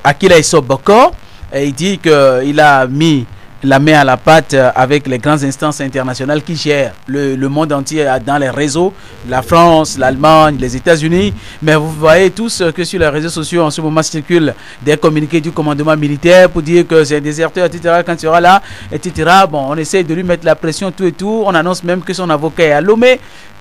Akila Issa Bokor. Il dit qu'il a mis la main à la pâte avec les grandes instances internationales qui gèrent le monde entier dans les réseaux, la France, l'Allemagne, les États-Unis. Mais vous voyez tous que sur les réseaux sociaux en ce moment circulent des communiqués du commandement militaire pour dire que c'est un déserteur, etc. Quand il sera là, etc. Bon, on essaie de lui mettre la pression, tout et tout. On annonce même que son avocat est à Lomé.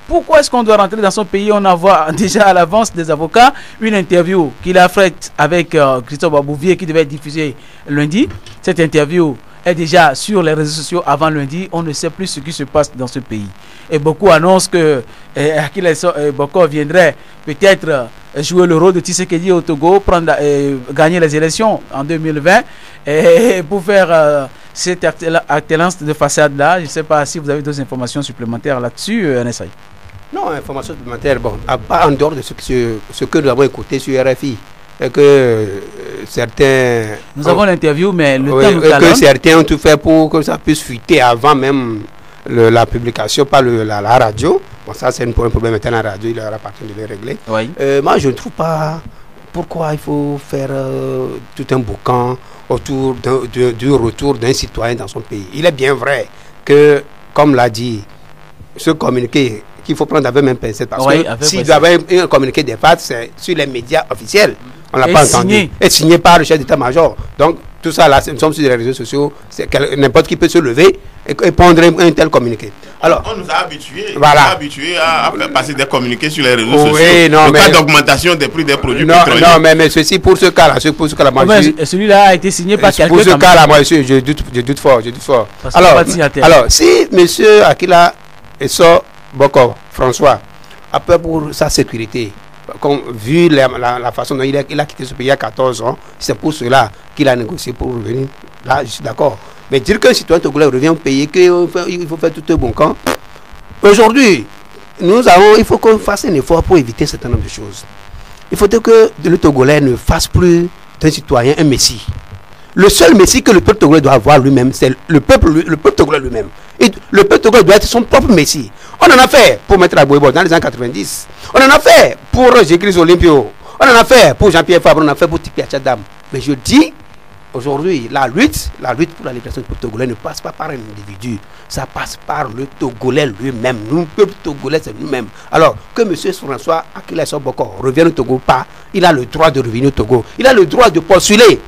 Pourquoi est-ce qu'on doit rentrer dans son pays? On envoie déjà à l'avance des avocats une interview qu'il a faite avec Christophe Abouvier qui devait être diffusée lundi. Cette interview est déjà sur les réseaux sociaux avant lundi. On ne sait plus ce qui se passe dans ce pays. Et beaucoup annoncent que Akila Issa Bokor viendrait peut-être jouer le rôle de Tshisekedi au Togo, gagner les élections en 2020 et pour faire cette alternance de façade-là. Je ne sais pas si vous avez d'autres informations supplémentaires là-dessus, NSI.
Non, informations supplémentaires, bon, pas en dehors de ce que nous avons écouté sur RFI. Et que certains...
Nous avons l'interview, mais le temps nous
talonne. Que certains ont tout fait pour que ça puisse fuiter avant même la publication par la radio. Bon, ça c'est un problème maintenant, la radio, il leur appartient de le régler.
Oui.
Moi, je ne trouve pas pourquoi il faut faire tout un boucan autour du retour d'un citoyen dans son pays. Il est bien vrai que, comme l'a dit, ce communiqué qu'il faut prendre avec même pincette, parce que s'il doit y avoir un communiqué des FAT, c'est sur les médias officiels. On l'a pas entendu. Et signé par le chef d'état-major. Donc, tout ça là, nous sommes sur les réseaux sociaux. N'importe qui peut se lever et prendre un tel communiqué. Alors,
on nous a habitués, à passer des communiqués sur les réseaux sociaux.
Non,
mais, cas d'augmentation des prix des produits pétroliers.
Non, mais ceci, pour ce cas-là, moi,
celui-là a été signé par quelqu'un.
Pour ce cas-là, moi, je doute fort. Alors, si monsieur Akila Issa Bokor, François, a peur pour sa sécurité, vu la façon dont il a quitté ce pays il y a 14 ans, c'est pour cela qu'il a négocié pour revenir. Là, je suis d'accord. Mais dire qu'un citoyen togolais revient au pays, qu'il faut faire tout un bon camp. Aujourd'hui, il faut qu'on fasse un effort pour éviter un certain nombre de choses. Il faut que le Togolais ne fasse plus d'un citoyen un messie. Le seul messie que le peuple togolais doit avoir lui-même, c'est le peuple togolais lui-même. Et le peuple togolais doit être son propre messie. On en a fait pour Maître Abouebo dans les années 90. On en a fait pour Jésus Olympio. On en a fait pour Jean-Pierre Fabre. On en a fait pour Tipi Achadam. Mais je dis, aujourd'hui, la lutte pour la libération du peuple togolais ne passe pas par un individu. Ça passe par le Togolais lui-même. Nous, le peuple togolais, c'est nous-mêmes. Alors, que M. François Akila Issa Bokor revienne au Togo, il a le droit de revenir au Togo. Il a le droit de postuler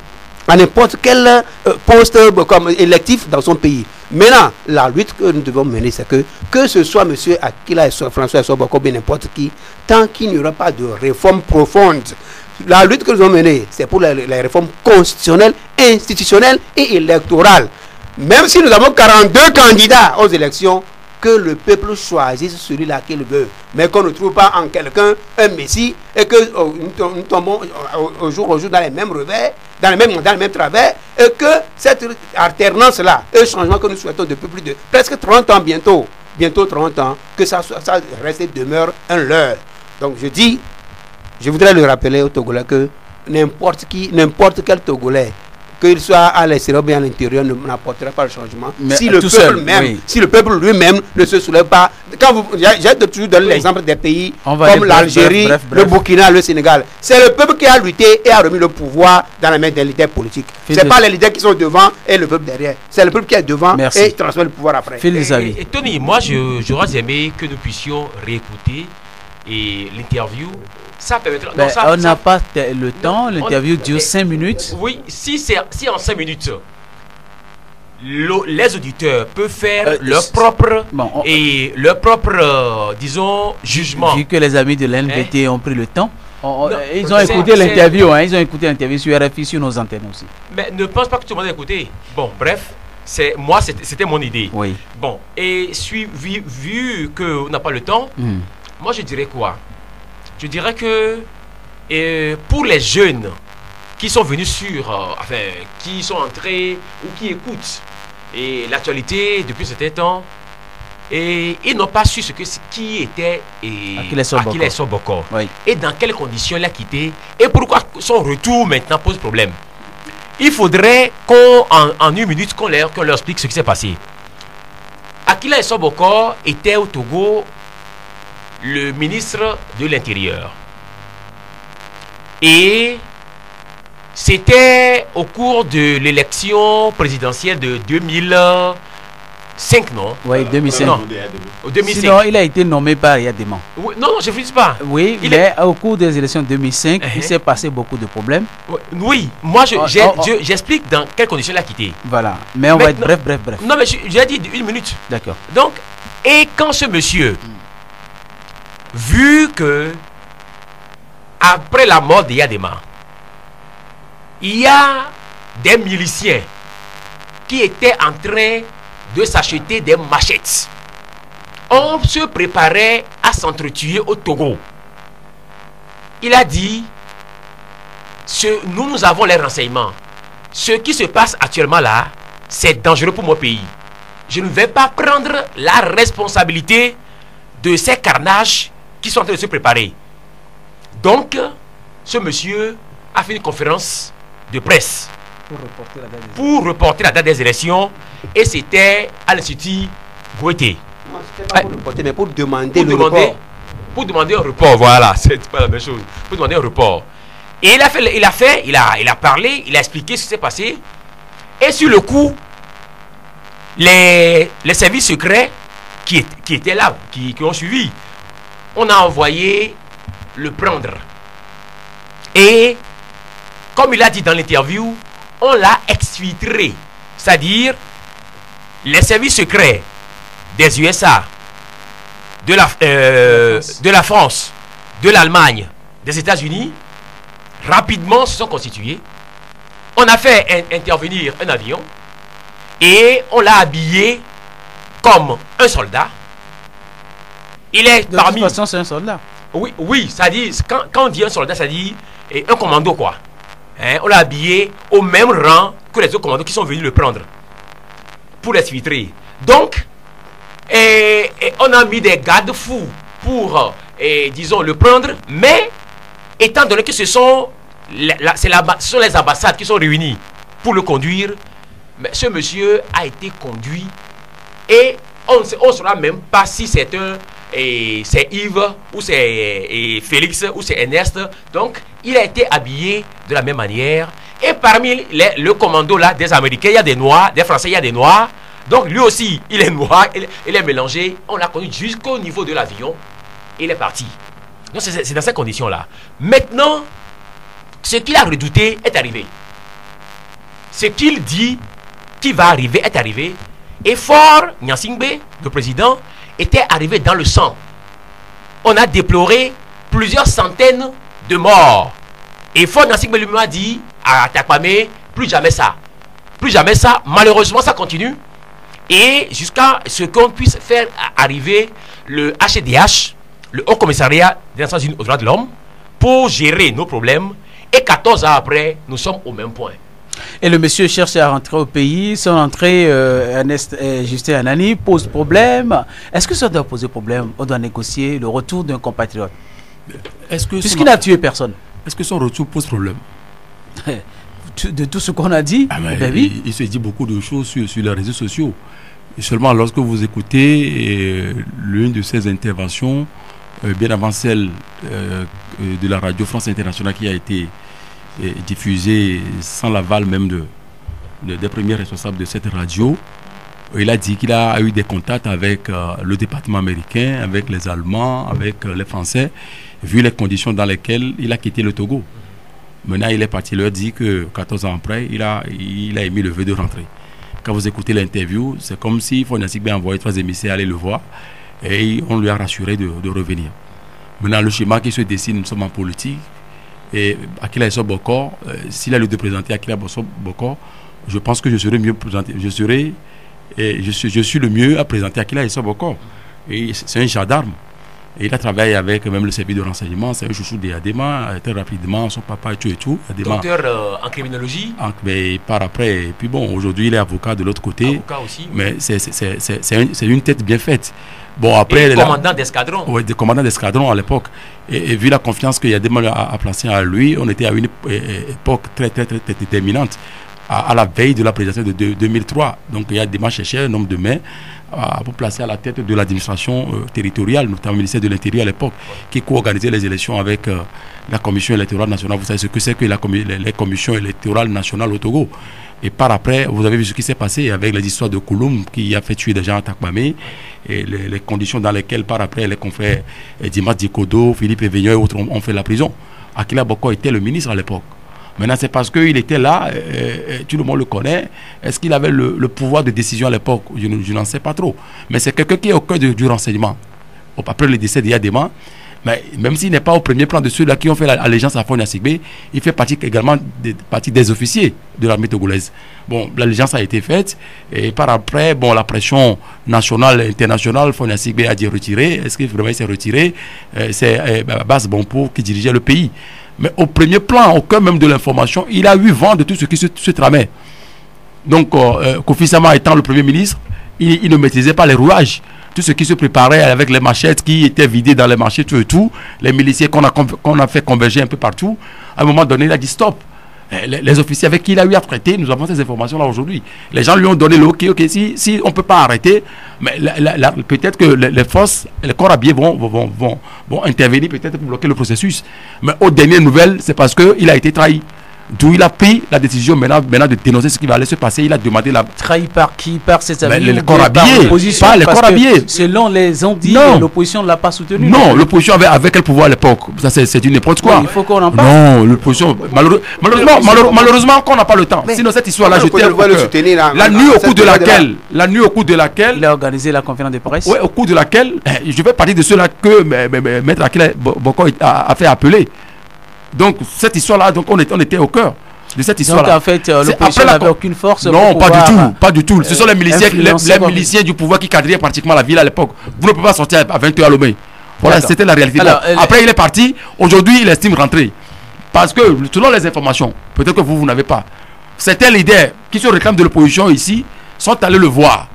à n'importe quel poste comme électif dans son pays. Maintenant, la lutte que nous devons mener, c'est que ce soit M. Akila et François Essoboko, bien n'importe qui, tant qu'il n'y aura pas de réforme profonde, la lutte que nous devons mener, c'est pour les réformes constitutionnelles, institutionnelles et électorales. Même si nous avons 42 candidats aux élections, que le peuple choisisse celui-là qu'il veut, mais qu'on ne trouve pas en quelqu'un un messie et que nous tombons au jour dans les mêmes revers, dans les mêmes travers, et que cette alternance-là, un changement que nous souhaitons depuis plus de presque 30 ans bientôt 30 ans, que ça reste et demeure un leurre. Donc je voudrais le rappeler aux Togolais que n'importe quel Togolais, qu'il soit à l'extérieur ou bien à l'intérieur, n'apportera pas le changement. Mais si le peuple si le peuple lui-même ne se soulève pas, j'ai toujours donné l'exemple des pays comme l'Algérie, le Burkina, le Sénégal. C'est le peuple qui a lutté et a remis le pouvoir dans la main des leaders politiques. Ce n'est pas les leaders qui sont devant et le peuple derrière. C'est le peuple qui est devant et transmet le pouvoir après.
Et Tony, moi j'aurais aimé que nous puissions réécouter l'interview. Ça permettra.
On n'a pas le temps. L'interview dure 5 minutes.
Oui, si en 5 minutes, les auditeurs peuvent faire leur propre, disons, jugement.
Vu que les amis de l'NVT ont pris le temps, ils ont écouté l'interview. Ils ont écouté l'interview sur RFI, sur nos antennes aussi.
Mais ne pense pas que tout le monde a écouté. Bon, bref. C'était mon idée.
Oui.
Bon, et vu qu'on n'a pas le temps, moi je dirais quoi? Je dirais que pour les jeunes qui sont venus qui sont entrés ou qui écoutent l'actualité depuis ce temps, et ils n'ont pas su qui était Akila Essoboko,
oui.
Et dans quelles conditions il a quitté et pourquoi son retour maintenant pose problème. Il faudrait qu'en une minute qu'on leur explique ce qui s'est passé. Akila Essoboko était au Togo le ministre de l'Intérieur. Et c'était au cours de l'élection présidentielle de 2005, non?
Oui, 2005.
Non, 2005.
Sinon, il a été nommé par Yadema.
Oui, non, je ne dis pas.
Oui, mais au cours des élections 2005, il s'est passé beaucoup de problèmes.
Oui, moi, j'explique dans quelles conditions il a quitté.
Voilà, mais on va être bref.
Non, mais j'ai dit une minute.
D'accord.
Donc, et quand ce monsieur... vu que après la mort de Yadema, il y a des miliciens qui étaient en train de s'acheter des machettes. On se préparait à s'entretuer au Togo. Il a dit, nous avons les renseignements. Ce qui se passe actuellement là, c'est dangereux pour mon pays. Je ne vais pas prendre la responsabilité de ces carnages qui sont en train de se préparer. Donc, ce monsieur a fait une conférence de presse pour reporter la date des élections, et c'était à l'Institut Goethe.
Pas pour reporter, mais pour demander le report.
Pour demander un report, voilà, c'est pas la même chose. Pour demander un report. Et il a parlé, il a expliqué ce qui s'est passé. Et sur le coup, les services secrets qui étaient là, qui ont suivi, on a envoyé le prendre. Et comme il a dit dans l'interview, on l'a exfiltré. C'est-à-dire, les services secrets des USA, de la France, de l'Allemagne, des États-Unis, rapidement se sont constitués. On a fait intervenir un avion et on l'a habillé comme un soldat. Il est
de toute façon, c'est un soldat.
Oui, ça dit, quand on dit un soldat, ça dit un commando, quoi. On l'a habillé au même rang que les autres commandos qui sont venus le prendre pour l'exfiltrer. Donc, on a mis des garde-fous pour, disons, le prendre, mais étant donné que ce sont les ambassades qui sont réunies pour le conduire, mais ce monsieur a été conduit et on ne saura même pas si c'est c'est Yves ou c'est Félix ou c'est Ernest. Donc il a été habillé de la même manière. Et parmi le commando là des Américains, il y a des Noirs, des Français, il y a des Noirs. Donc lui aussi, il est noir, il est mélangé. On l'a connu jusqu'au niveau de l'avion. Il est parti. Donc c'est dans ces conditions là. Maintenant, ce qu'il a redouté est arrivé. Ce qu'il dit qui va arriver est arrivé. Et Fort Gnassingbé, le président, était arrivé dans le sang. On a déploré plusieurs centaines de morts. Et Fort Gnassingbé lui-même a dit à Takwame, plus jamais ça. Plus jamais ça. Malheureusement, ça continue. Et jusqu'à ce qu'on puisse faire arriver le HDH, le Haut Commissariat des Nations Unies aux droits de l'homme, pour gérer nos problèmes. Et 14 ans après, nous sommes au même point.
Et le monsieur cherche à rentrer au pays. Son entrée, Justin Anani, pose problème. Est-ce que ça doit poser problème? On doit négocier le retour d'un compatriote. Puisqu'il n'a tué personne.
Est-ce que son retour pose problème?
De tout ce qu'on a dit, oui.
Il se dit beaucoup de choses sur les réseaux sociaux. Et seulement lorsque vous écoutez l'une de ses interventions, bien avant celle de la radio France Internationale qui a été diffusée sans l'aval même des premiers responsables de cette radio, il a dit qu'il a eu des contacts avec le département américain, avec les Allemands, avec les Français, vu les conditions dans lesquelles il a quitté le Togo. Maintenant, il est parti, il leur dit que 14 ans après, il a émis le vœu de rentrer. Quand vous écoutez l'interview, c'est comme si Fort Gnassingbé a envoyé 3 émissaires aller le voir et on lui a rassuré de revenir. Maintenant, le schéma qui se dessine, nous sommes en politique. Et Akila Issa Bokor, s'il a le de présenter Akila Issa Bokor, je pense que je serai mieux présenté. Je suis le mieux à présenter Akila Issa Bokor. Et c'est un gendarme. Et il a travaillé avec même le service de renseignement, c'est un chouchou de Adema, très rapidement, son papa et tout. Adema,
docteur en criminologie.
Mais par après, et puis bon, aujourd'hui il est avocat de l'autre côté.
Avocat aussi.
Mais c'est une tête bien faite. Bon, après,
commandant d'escadron.
Oui, de commandant d'escadron à l'époque. Et vu la confiance qu'il y a des mal à placer à lui, on était à une époque très déterminante, à la veille de la présidentielle de 2003. Donc il y a des chercheurs, un nombre de mains, pour placer à la tête de l'administration territoriale, notamment le ministère de l'Intérieur à l'époque, qui co-organisait les élections avec la commission électorale nationale. Vous savez ce que c'est que les commissions électorales nationales au Togo. Et par après, vous avez vu ce qui s'est passé avec les histoires de Kouloum qui a fait tuer des gens à Takwame et les conditions dans lesquelles par après les confrères Dimas Dikodo, Philippe Evignon et autres ont fait la prison. Akila Bokor était le ministre à l'époque. Maintenant, c'est parce qu'il était là, tout le monde le connaît. Est-ce qu'il avait le pouvoir de décision à l'époque? Je n'en sais pas trop. Mais c'est quelqu'un qui est au cœur du renseignement. Après le décès d'Yadema, mais même s'il n'est pas au premier plan de ceux-là qui ont fait l'allégeance à Fort Gnassingbé, il fait également partie des officiers de l'armée togolaise. Bon, l'allégeance a été faite, et par après, bon, la pression nationale et internationale, Fort Gnassingbé a dit retirer. Est-ce qu'il vraiment s'est retiré? C'est Bass Bompo qui dirigeait le pays. Mais au premier plan, au cœur même de l'information, il a eu vent de tout ce qui se tramait. Donc, Kofi Sama étant le Premier ministre, il ne maîtrisait pas les rouages. Tout ce qui se préparait avec les machettes qui étaient vidées dans les marchés, tout, les miliciens qu'on a fait converger un peu partout, à un moment donné, il a dit stop. Les officiers avec qui il a eu à traiter, nous avons ces informations-là aujourd'hui. Les gens lui ont donné le OK, si on ne peut pas arrêter, mais peut-être que les forces, les corps habillés vont intervenir peut-être pour bloquer le processus. Mais aux dernières nouvelles, c'est parce qu'il a été trahi. D'où il a pris la décision maintenant de dénoncer ce qui va aller se passer. Il a demandé la...
Trahi par qui? Par ses amis?
Les corps habillés. Pas les corps habillés.
Selon les ont dit, l'opposition ne l'a pas soutenu.
Non, l'opposition avait quel pouvoir à l'époque? Ça, c'est du n'importe quoi.
Oui, il faut qu'on en parle.
Non, l'opposition... Malheureusement, qu'on n'a pas le temps. Sinon, cette histoire-là, je tiens la nuit au cours de laquelle...
Il a organisé la conférence de presse.
Oui, au cours de laquelle, je vais parler de ceux-là que Maître Akila Bokor a fait appeler. Donc cette histoire-là, on était au cœur de cette histoire-là.
Donc en fait, l'opposition n'avait aucune force.
Non, pas du tout. Ce sont les miliciens du pouvoir qui quadrillaient pratiquement la ville à l'époque. Vous ne pouvez pas sortir à 20h à Lomé. Voilà, c'était la réalité. Alors, après, il est parti. Aujourd'hui, il estime rentrer. Parce que, selon les informations, peut-être que vous n'avez pas, certains leaders qui se réclament de l'opposition ici sont allés le voir.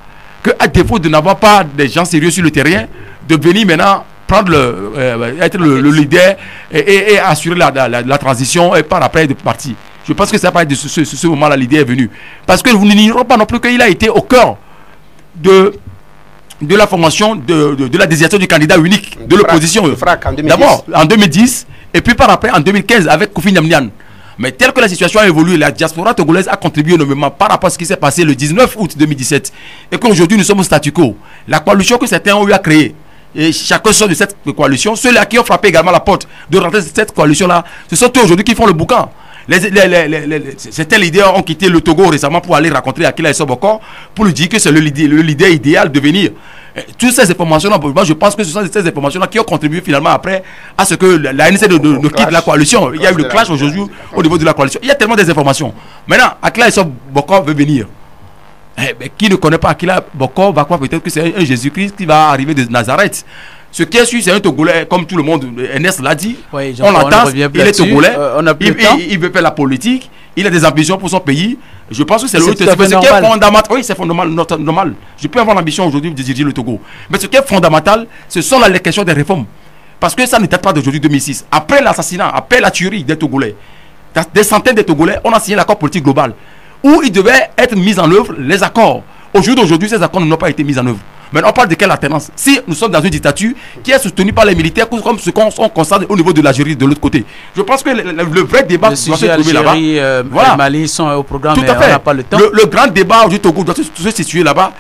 Qu'à défaut de n'avoir pas des gens sérieux sur le terrain, de venir maintenant être le leader et assurer la transition et par après de partir. Je pense que ça va être de ce moment-là l'idée est venue. Parce que vous n'ignorez pas non plus qu'il a été au cœur de la formation de la désignation du candidat unique de l'opposition. D'abord en 2010 et puis par après en 2015 avec Kofi Nnamdi. Mais tel que la situation a évolué, la diaspora togolaise a contribué énormément par rapport à ce qui s'est passé le 19 août 2017 et qu'aujourd'hui nous sommes au statu quo. La coalition que certains ont eu à créer. Et chacun sort de cette coalition. Ceux-là qui ont frappé également la porte de rentrer de cette coalition-là, ce sont eux aujourd'hui qui font le boucan. Certains leaders ont quitté le Togo récemment pour aller rencontrer Akila Issa Bokor pour lui dire que c'est le leader idéal de venir. Toutes ces informations-là, moi je pense que ce sont ces informations-là qui ont contribué finalement après à ce que la ANC ne quitte la coalition. Il y a eu le clash aujourd'hui au niveau de la coalition. Il y a tellement d'informations. Maintenant, Akila Issa Bokor veut venir. Qui ne connaît pas Akila Bokor va croire peut-être que c'est un Jésus-Christ qui va arriver de Nazareth. Ce qui est sûr, c'est un Togolais, comme tout le monde, Ernest l'a dit.
Oui,
on l'entend, il est Togolais,
il
veut faire la politique, il a des ambitions pour son pays. Je pense que c'est ce qui est fondamental. Oui, c'est normal. Je peux avoir l'ambition aujourd'hui de diriger le Togo. Mais ce qui est fondamental, ce sont les questions des réformes. Parce que ça ne date pas d'aujourd'hui 2006. Après l'assassinat, après la tuerie des Togolais, des centaines de Togolais, on a signé l'accord politique global où il devait être mis en œuvre les accords. Aujourd'hui, ces accords n'ont pas été mis en œuvre. Mais on parle de quelle alternance? Si nous sommes dans une dictature qui est soutenue par les militaires, comme ce qu'on constate au niveau de l'Algérie de l'autre côté. Je pense que le vrai débat doit se trouver là-bas.
Voilà. Mali sont au programme,
tout à fait.
On n'a pas le temps.
Le grand débat du Togo doit se situer là-bas.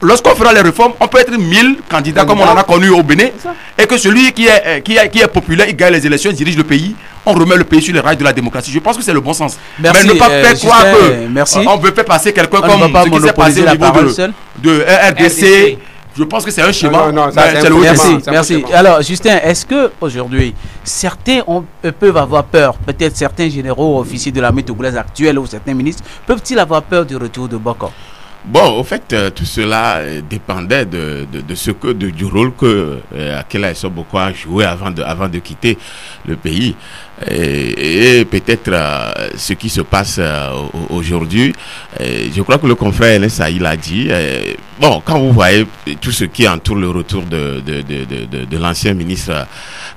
Lorsqu'on fera les réformes, on peut être 1000 candidats comme on en a connu au Bénin, et que celui qui est populaire, il gagne les élections, il dirige le pays, on remet le pays sur les rails de la démocratie. Je pense que c'est le bon sens.
Merci,
mais ne pas faire croire qu'on veut faire passer quelqu'un comme ce qui s'est passé au niveau de RDC. Je pense que c'est un schéma.
Merci. Alors, Justin, est-ce que aujourd'hui, certains peuvent avoir peur, peut-être certains généraux, officiers de l'armée togolaise actuelle ou certains ministres, peuvent-ils avoir peur du retour de Bokor?
Bon, au fait, tout cela dépendait du rôle que Akila Issa Bokor a joué avant de quitter le pays. Et peut-être ce qui se passe aujourd'hui, je crois que le confrère Enes Saïl a dit, bon, quand vous voyez tout ce qui entoure le retour de l'ancien ministre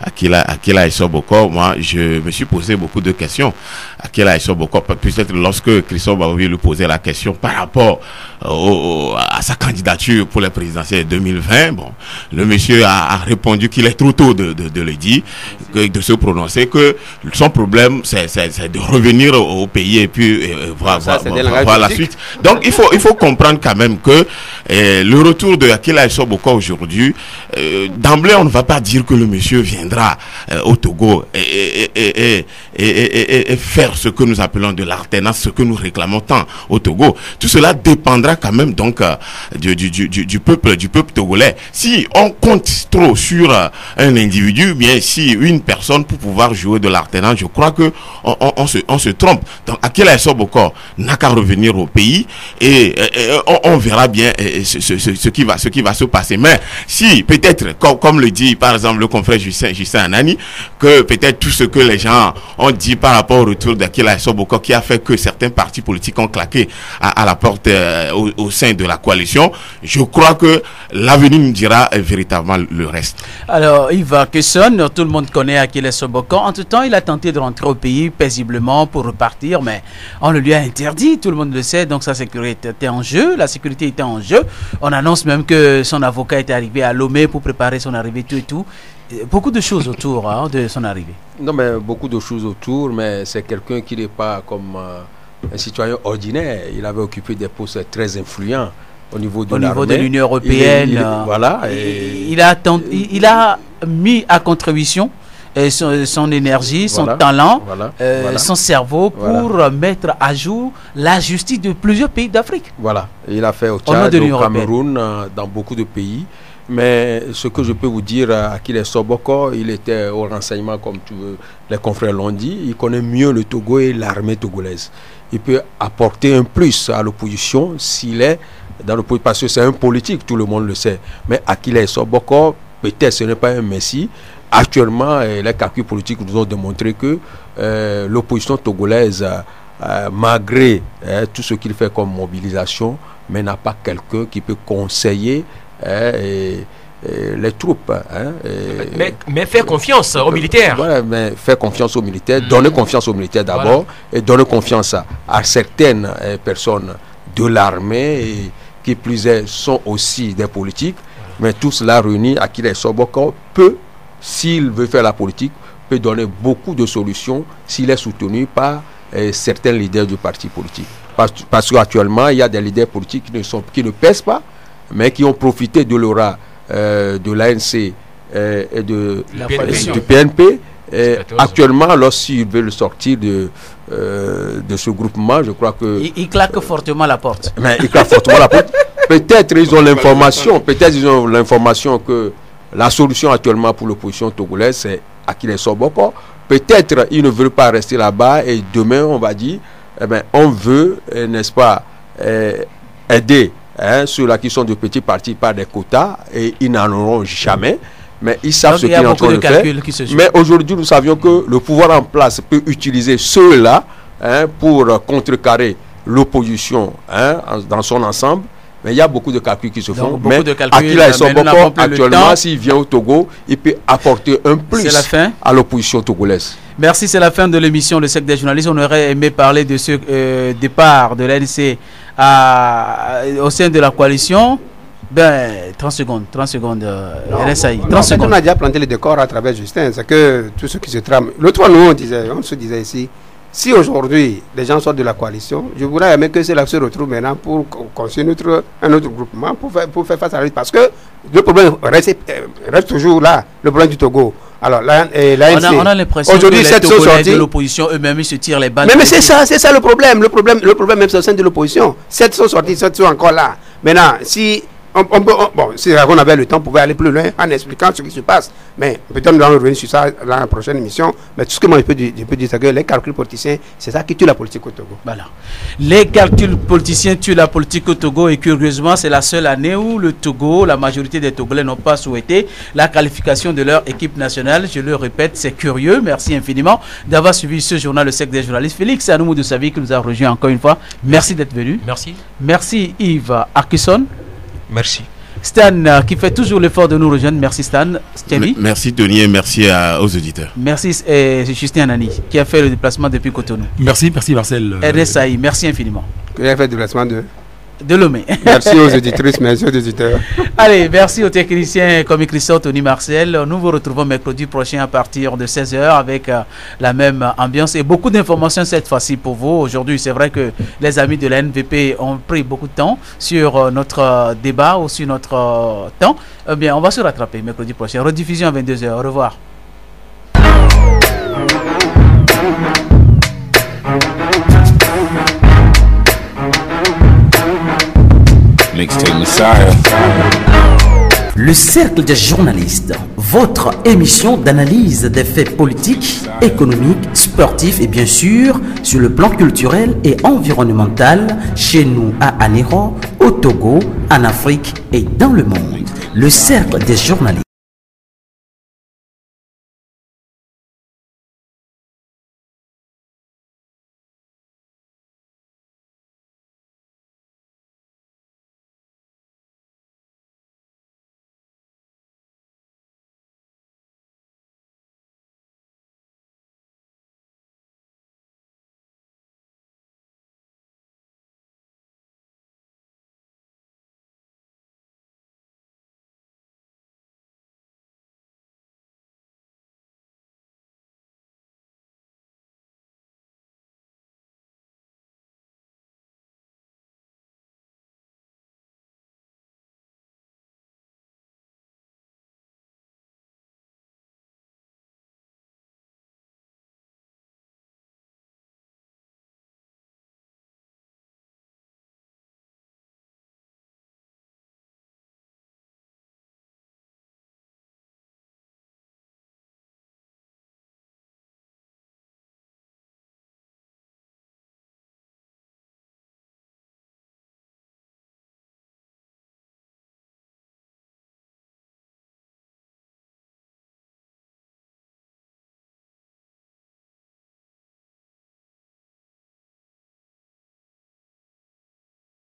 Akila Issa Bokor, moi je me suis posé beaucoup de questions. Akila Issa Bokor, peut-être lorsque Christophe Baoui lui posait la question par rapport à sa candidature pour les présidentielles 2020, bon, le monsieur a répondu qu'il est trop tôt de le dire, de se prononcer, que son problème c'est de revenir au pays et puis voir la suite. Donc il faut comprendre quand même que le retour de Akila Issa Bokor aujourd'hui, d'emblée on ne va pas dire que le monsieur viendra au Togo et faire ce que nous appelons de l'alternance, ce que nous réclamons tant au Togo. Tout cela dépendra quand même donc du peuple togolais. Si on compte trop sur un individu, bien si une personne pour pouvoir jouer de l'alternance, je crois que on se trompe. Donc Akila Issa Bokor n'a qu'à revenir au pays et on verra bien ce qui va se passer. Mais si peut-être comme le dit par exemple le confrère Justin Anani, que peut-être tout ce que les gens ont dit par rapport au retour d'Akila Issa Bokor qui a fait que certains partis politiques ont claqué à la porte au sein de la coalition, je crois que l'avenir nous dira véritablement le reste.
Alors Yves Kesson, tout le monde connaît Akila Issa Bokor. Entre-temps, il a tenté de rentrer au pays paisiblement pour repartir, mais on le lui a interdit, tout le monde le sait, donc sa sécurité était en jeu, la sécurité était en jeu. On annonce même que son avocat est arrivé à Lomé pour préparer son arrivée, tout et tout. Beaucoup de choses autour de son arrivée.
Non, mais beaucoup de choses autour, mais c'est quelqu'un qui n'est pas comme un citoyen ordinaire. Il avait occupé des postes très influents au niveau de
l'Union européenne. Il a mis à contribution son énergie, son talent, son cerveau pour mettre à jour la justice de plusieurs pays d'Afrique.
Voilà, il a fait au Tchad, au Cameroun, dans beaucoup de pays. Mais ce que je peux vous dire, Akila Issa Bokor, il était au renseignement, comme les confrères l'ont dit. Il connaît mieux le Togo et l'armée togolaise. Il peut apporter un plus à l'opposition s'il est dans l'opposition, parce que c'est un politique, tout le monde le sait. Mais Akila Issa Bokor, peut-être ce n'est pas un messie. Actuellement, les calculs politiques nous ont démontré que l'opposition togolaise, malgré tout ce qu'il fait comme mobilisation, mais n'a pas quelqu'un qui peut conseiller les troupes.
Mais faire confiance aux militaires.
Voilà, mais faire confiance aux militaires, donner confiance aux militaires d'abord, et donner confiance à certaines personnes de l'armée, qui plus est, sont aussi des politiques. Mais tout cela réuni, Akila Issa Bokor peut, s'il veut faire la politique, peut donner beaucoup de solutions s'il est soutenu par certains leaders du parti politique. Parce qu'actuellement, il y a des leaders politiques qui ne pèsent pas, mais qui ont profité de l'aura de l'ANC et du PNP. Actuellement, lorsqu'ils veulent sortir de ce groupement, je crois que...
Il claque fortement la porte.
Mais il claque fortement la porte. Peut-être ils ont l'information que la solution actuellement pour l'opposition togolaise, c'est Akile Soboko. Peut-être ils ne veulent pas rester là-bas et demain, on va dire, on veut, n'est-ce pas, aider sur la question de petits partis par des quotas et ils n'en auront jamais. Mais ils savent ce qu'ils sont en train de faire. Mais aujourd'hui, nous savions que le pouvoir en place peut utiliser ceux-là pour contrecarrer l'opposition dans son ensemble. Mais il y a beaucoup de calculs qui se font. Mais Akila Soboko, actuellement, s'il vient au Togo, il peut apporter un plus à l'opposition togolaise.
Merci, c'est la fin de l'émission Le Cercle des journalistes. On aurait aimé parler de ce départ de l'ANC au sein de la coalition. 30 secondes, RSI. 30 secondes.
On a déjà planté le décor à travers Justin. C'est que tout ce qui se trame. L'autre fois, nous, on se disait ici, si aujourd'hui les gens sortent de la coalition, je voudrais aimer que cela se retrouve maintenant pour construire un autre groupement pour faire face à la lutte. Parce que le problème reste toujours là, le problème du Togo. Alors, l'ANC,
on a l'impression que les Togolais de l'opposition eux-mêmes se tirent les balles.
Mais c'est ça le problème. Le problème même c'est au sein de l'opposition. 7 sont sortis, 7 sont encore là. Maintenant, si si on avait le temps, on pouvait aller plus loin en expliquant ce qui se passe. Mais peut-être nous allons revenir sur ça dans la prochaine émission. Mais tout ce que moi je peux dire, c'est que les calculs politiciens, c'est ça qui tue la politique au Togo.
Voilà. Les calculs politiciens tuent la politique au Togo et curieusement, c'est la seule année où le Togo, la majorité des Togolais n'ont pas souhaité la qualification de leur équipe nationale. Je le répète, c'est curieux. Merci infiniment d'avoir suivi ce journal, le Cercle des journalistes. Félix Anoumou de Savi qui nous a rejoint encore une fois. Merci d'être venu.
Merci.
Merci Yves Arkison.
Merci.
Stan qui fait toujours l'effort de nous rejoindre. Merci Stan.
Merci Tony et merci aux auditeurs.
Merci Justin Anani qui a fait le déplacement depuis Cotonou.
Merci Marcel.
RSI, merci infiniment.
Qui a fait le déplacement
de Lomé.
Merci aux auditrices, merci aux auditeurs.
Allez, merci aux techniciens comme Christophe, Tony Marcel. Nous vous retrouvons mercredi prochain à partir de 16h avec la même ambiance et beaucoup d'informations cette fois-ci pour vous. Aujourd'hui, c'est vrai que les amis de la NVP ont pris beaucoup de temps sur notre débat ou sur notre temps. Eh bien, on va se rattraper mercredi prochain. Rediffusion à 22h. Au revoir.
Le Cercle des journalistes, votre émission d'analyse des faits politiques, économiques, sportifs et bien sûr sur le plan culturel et environnemental chez nous à Anéro, au Togo, en Afrique et dans le monde. Le Cercle des journalistes.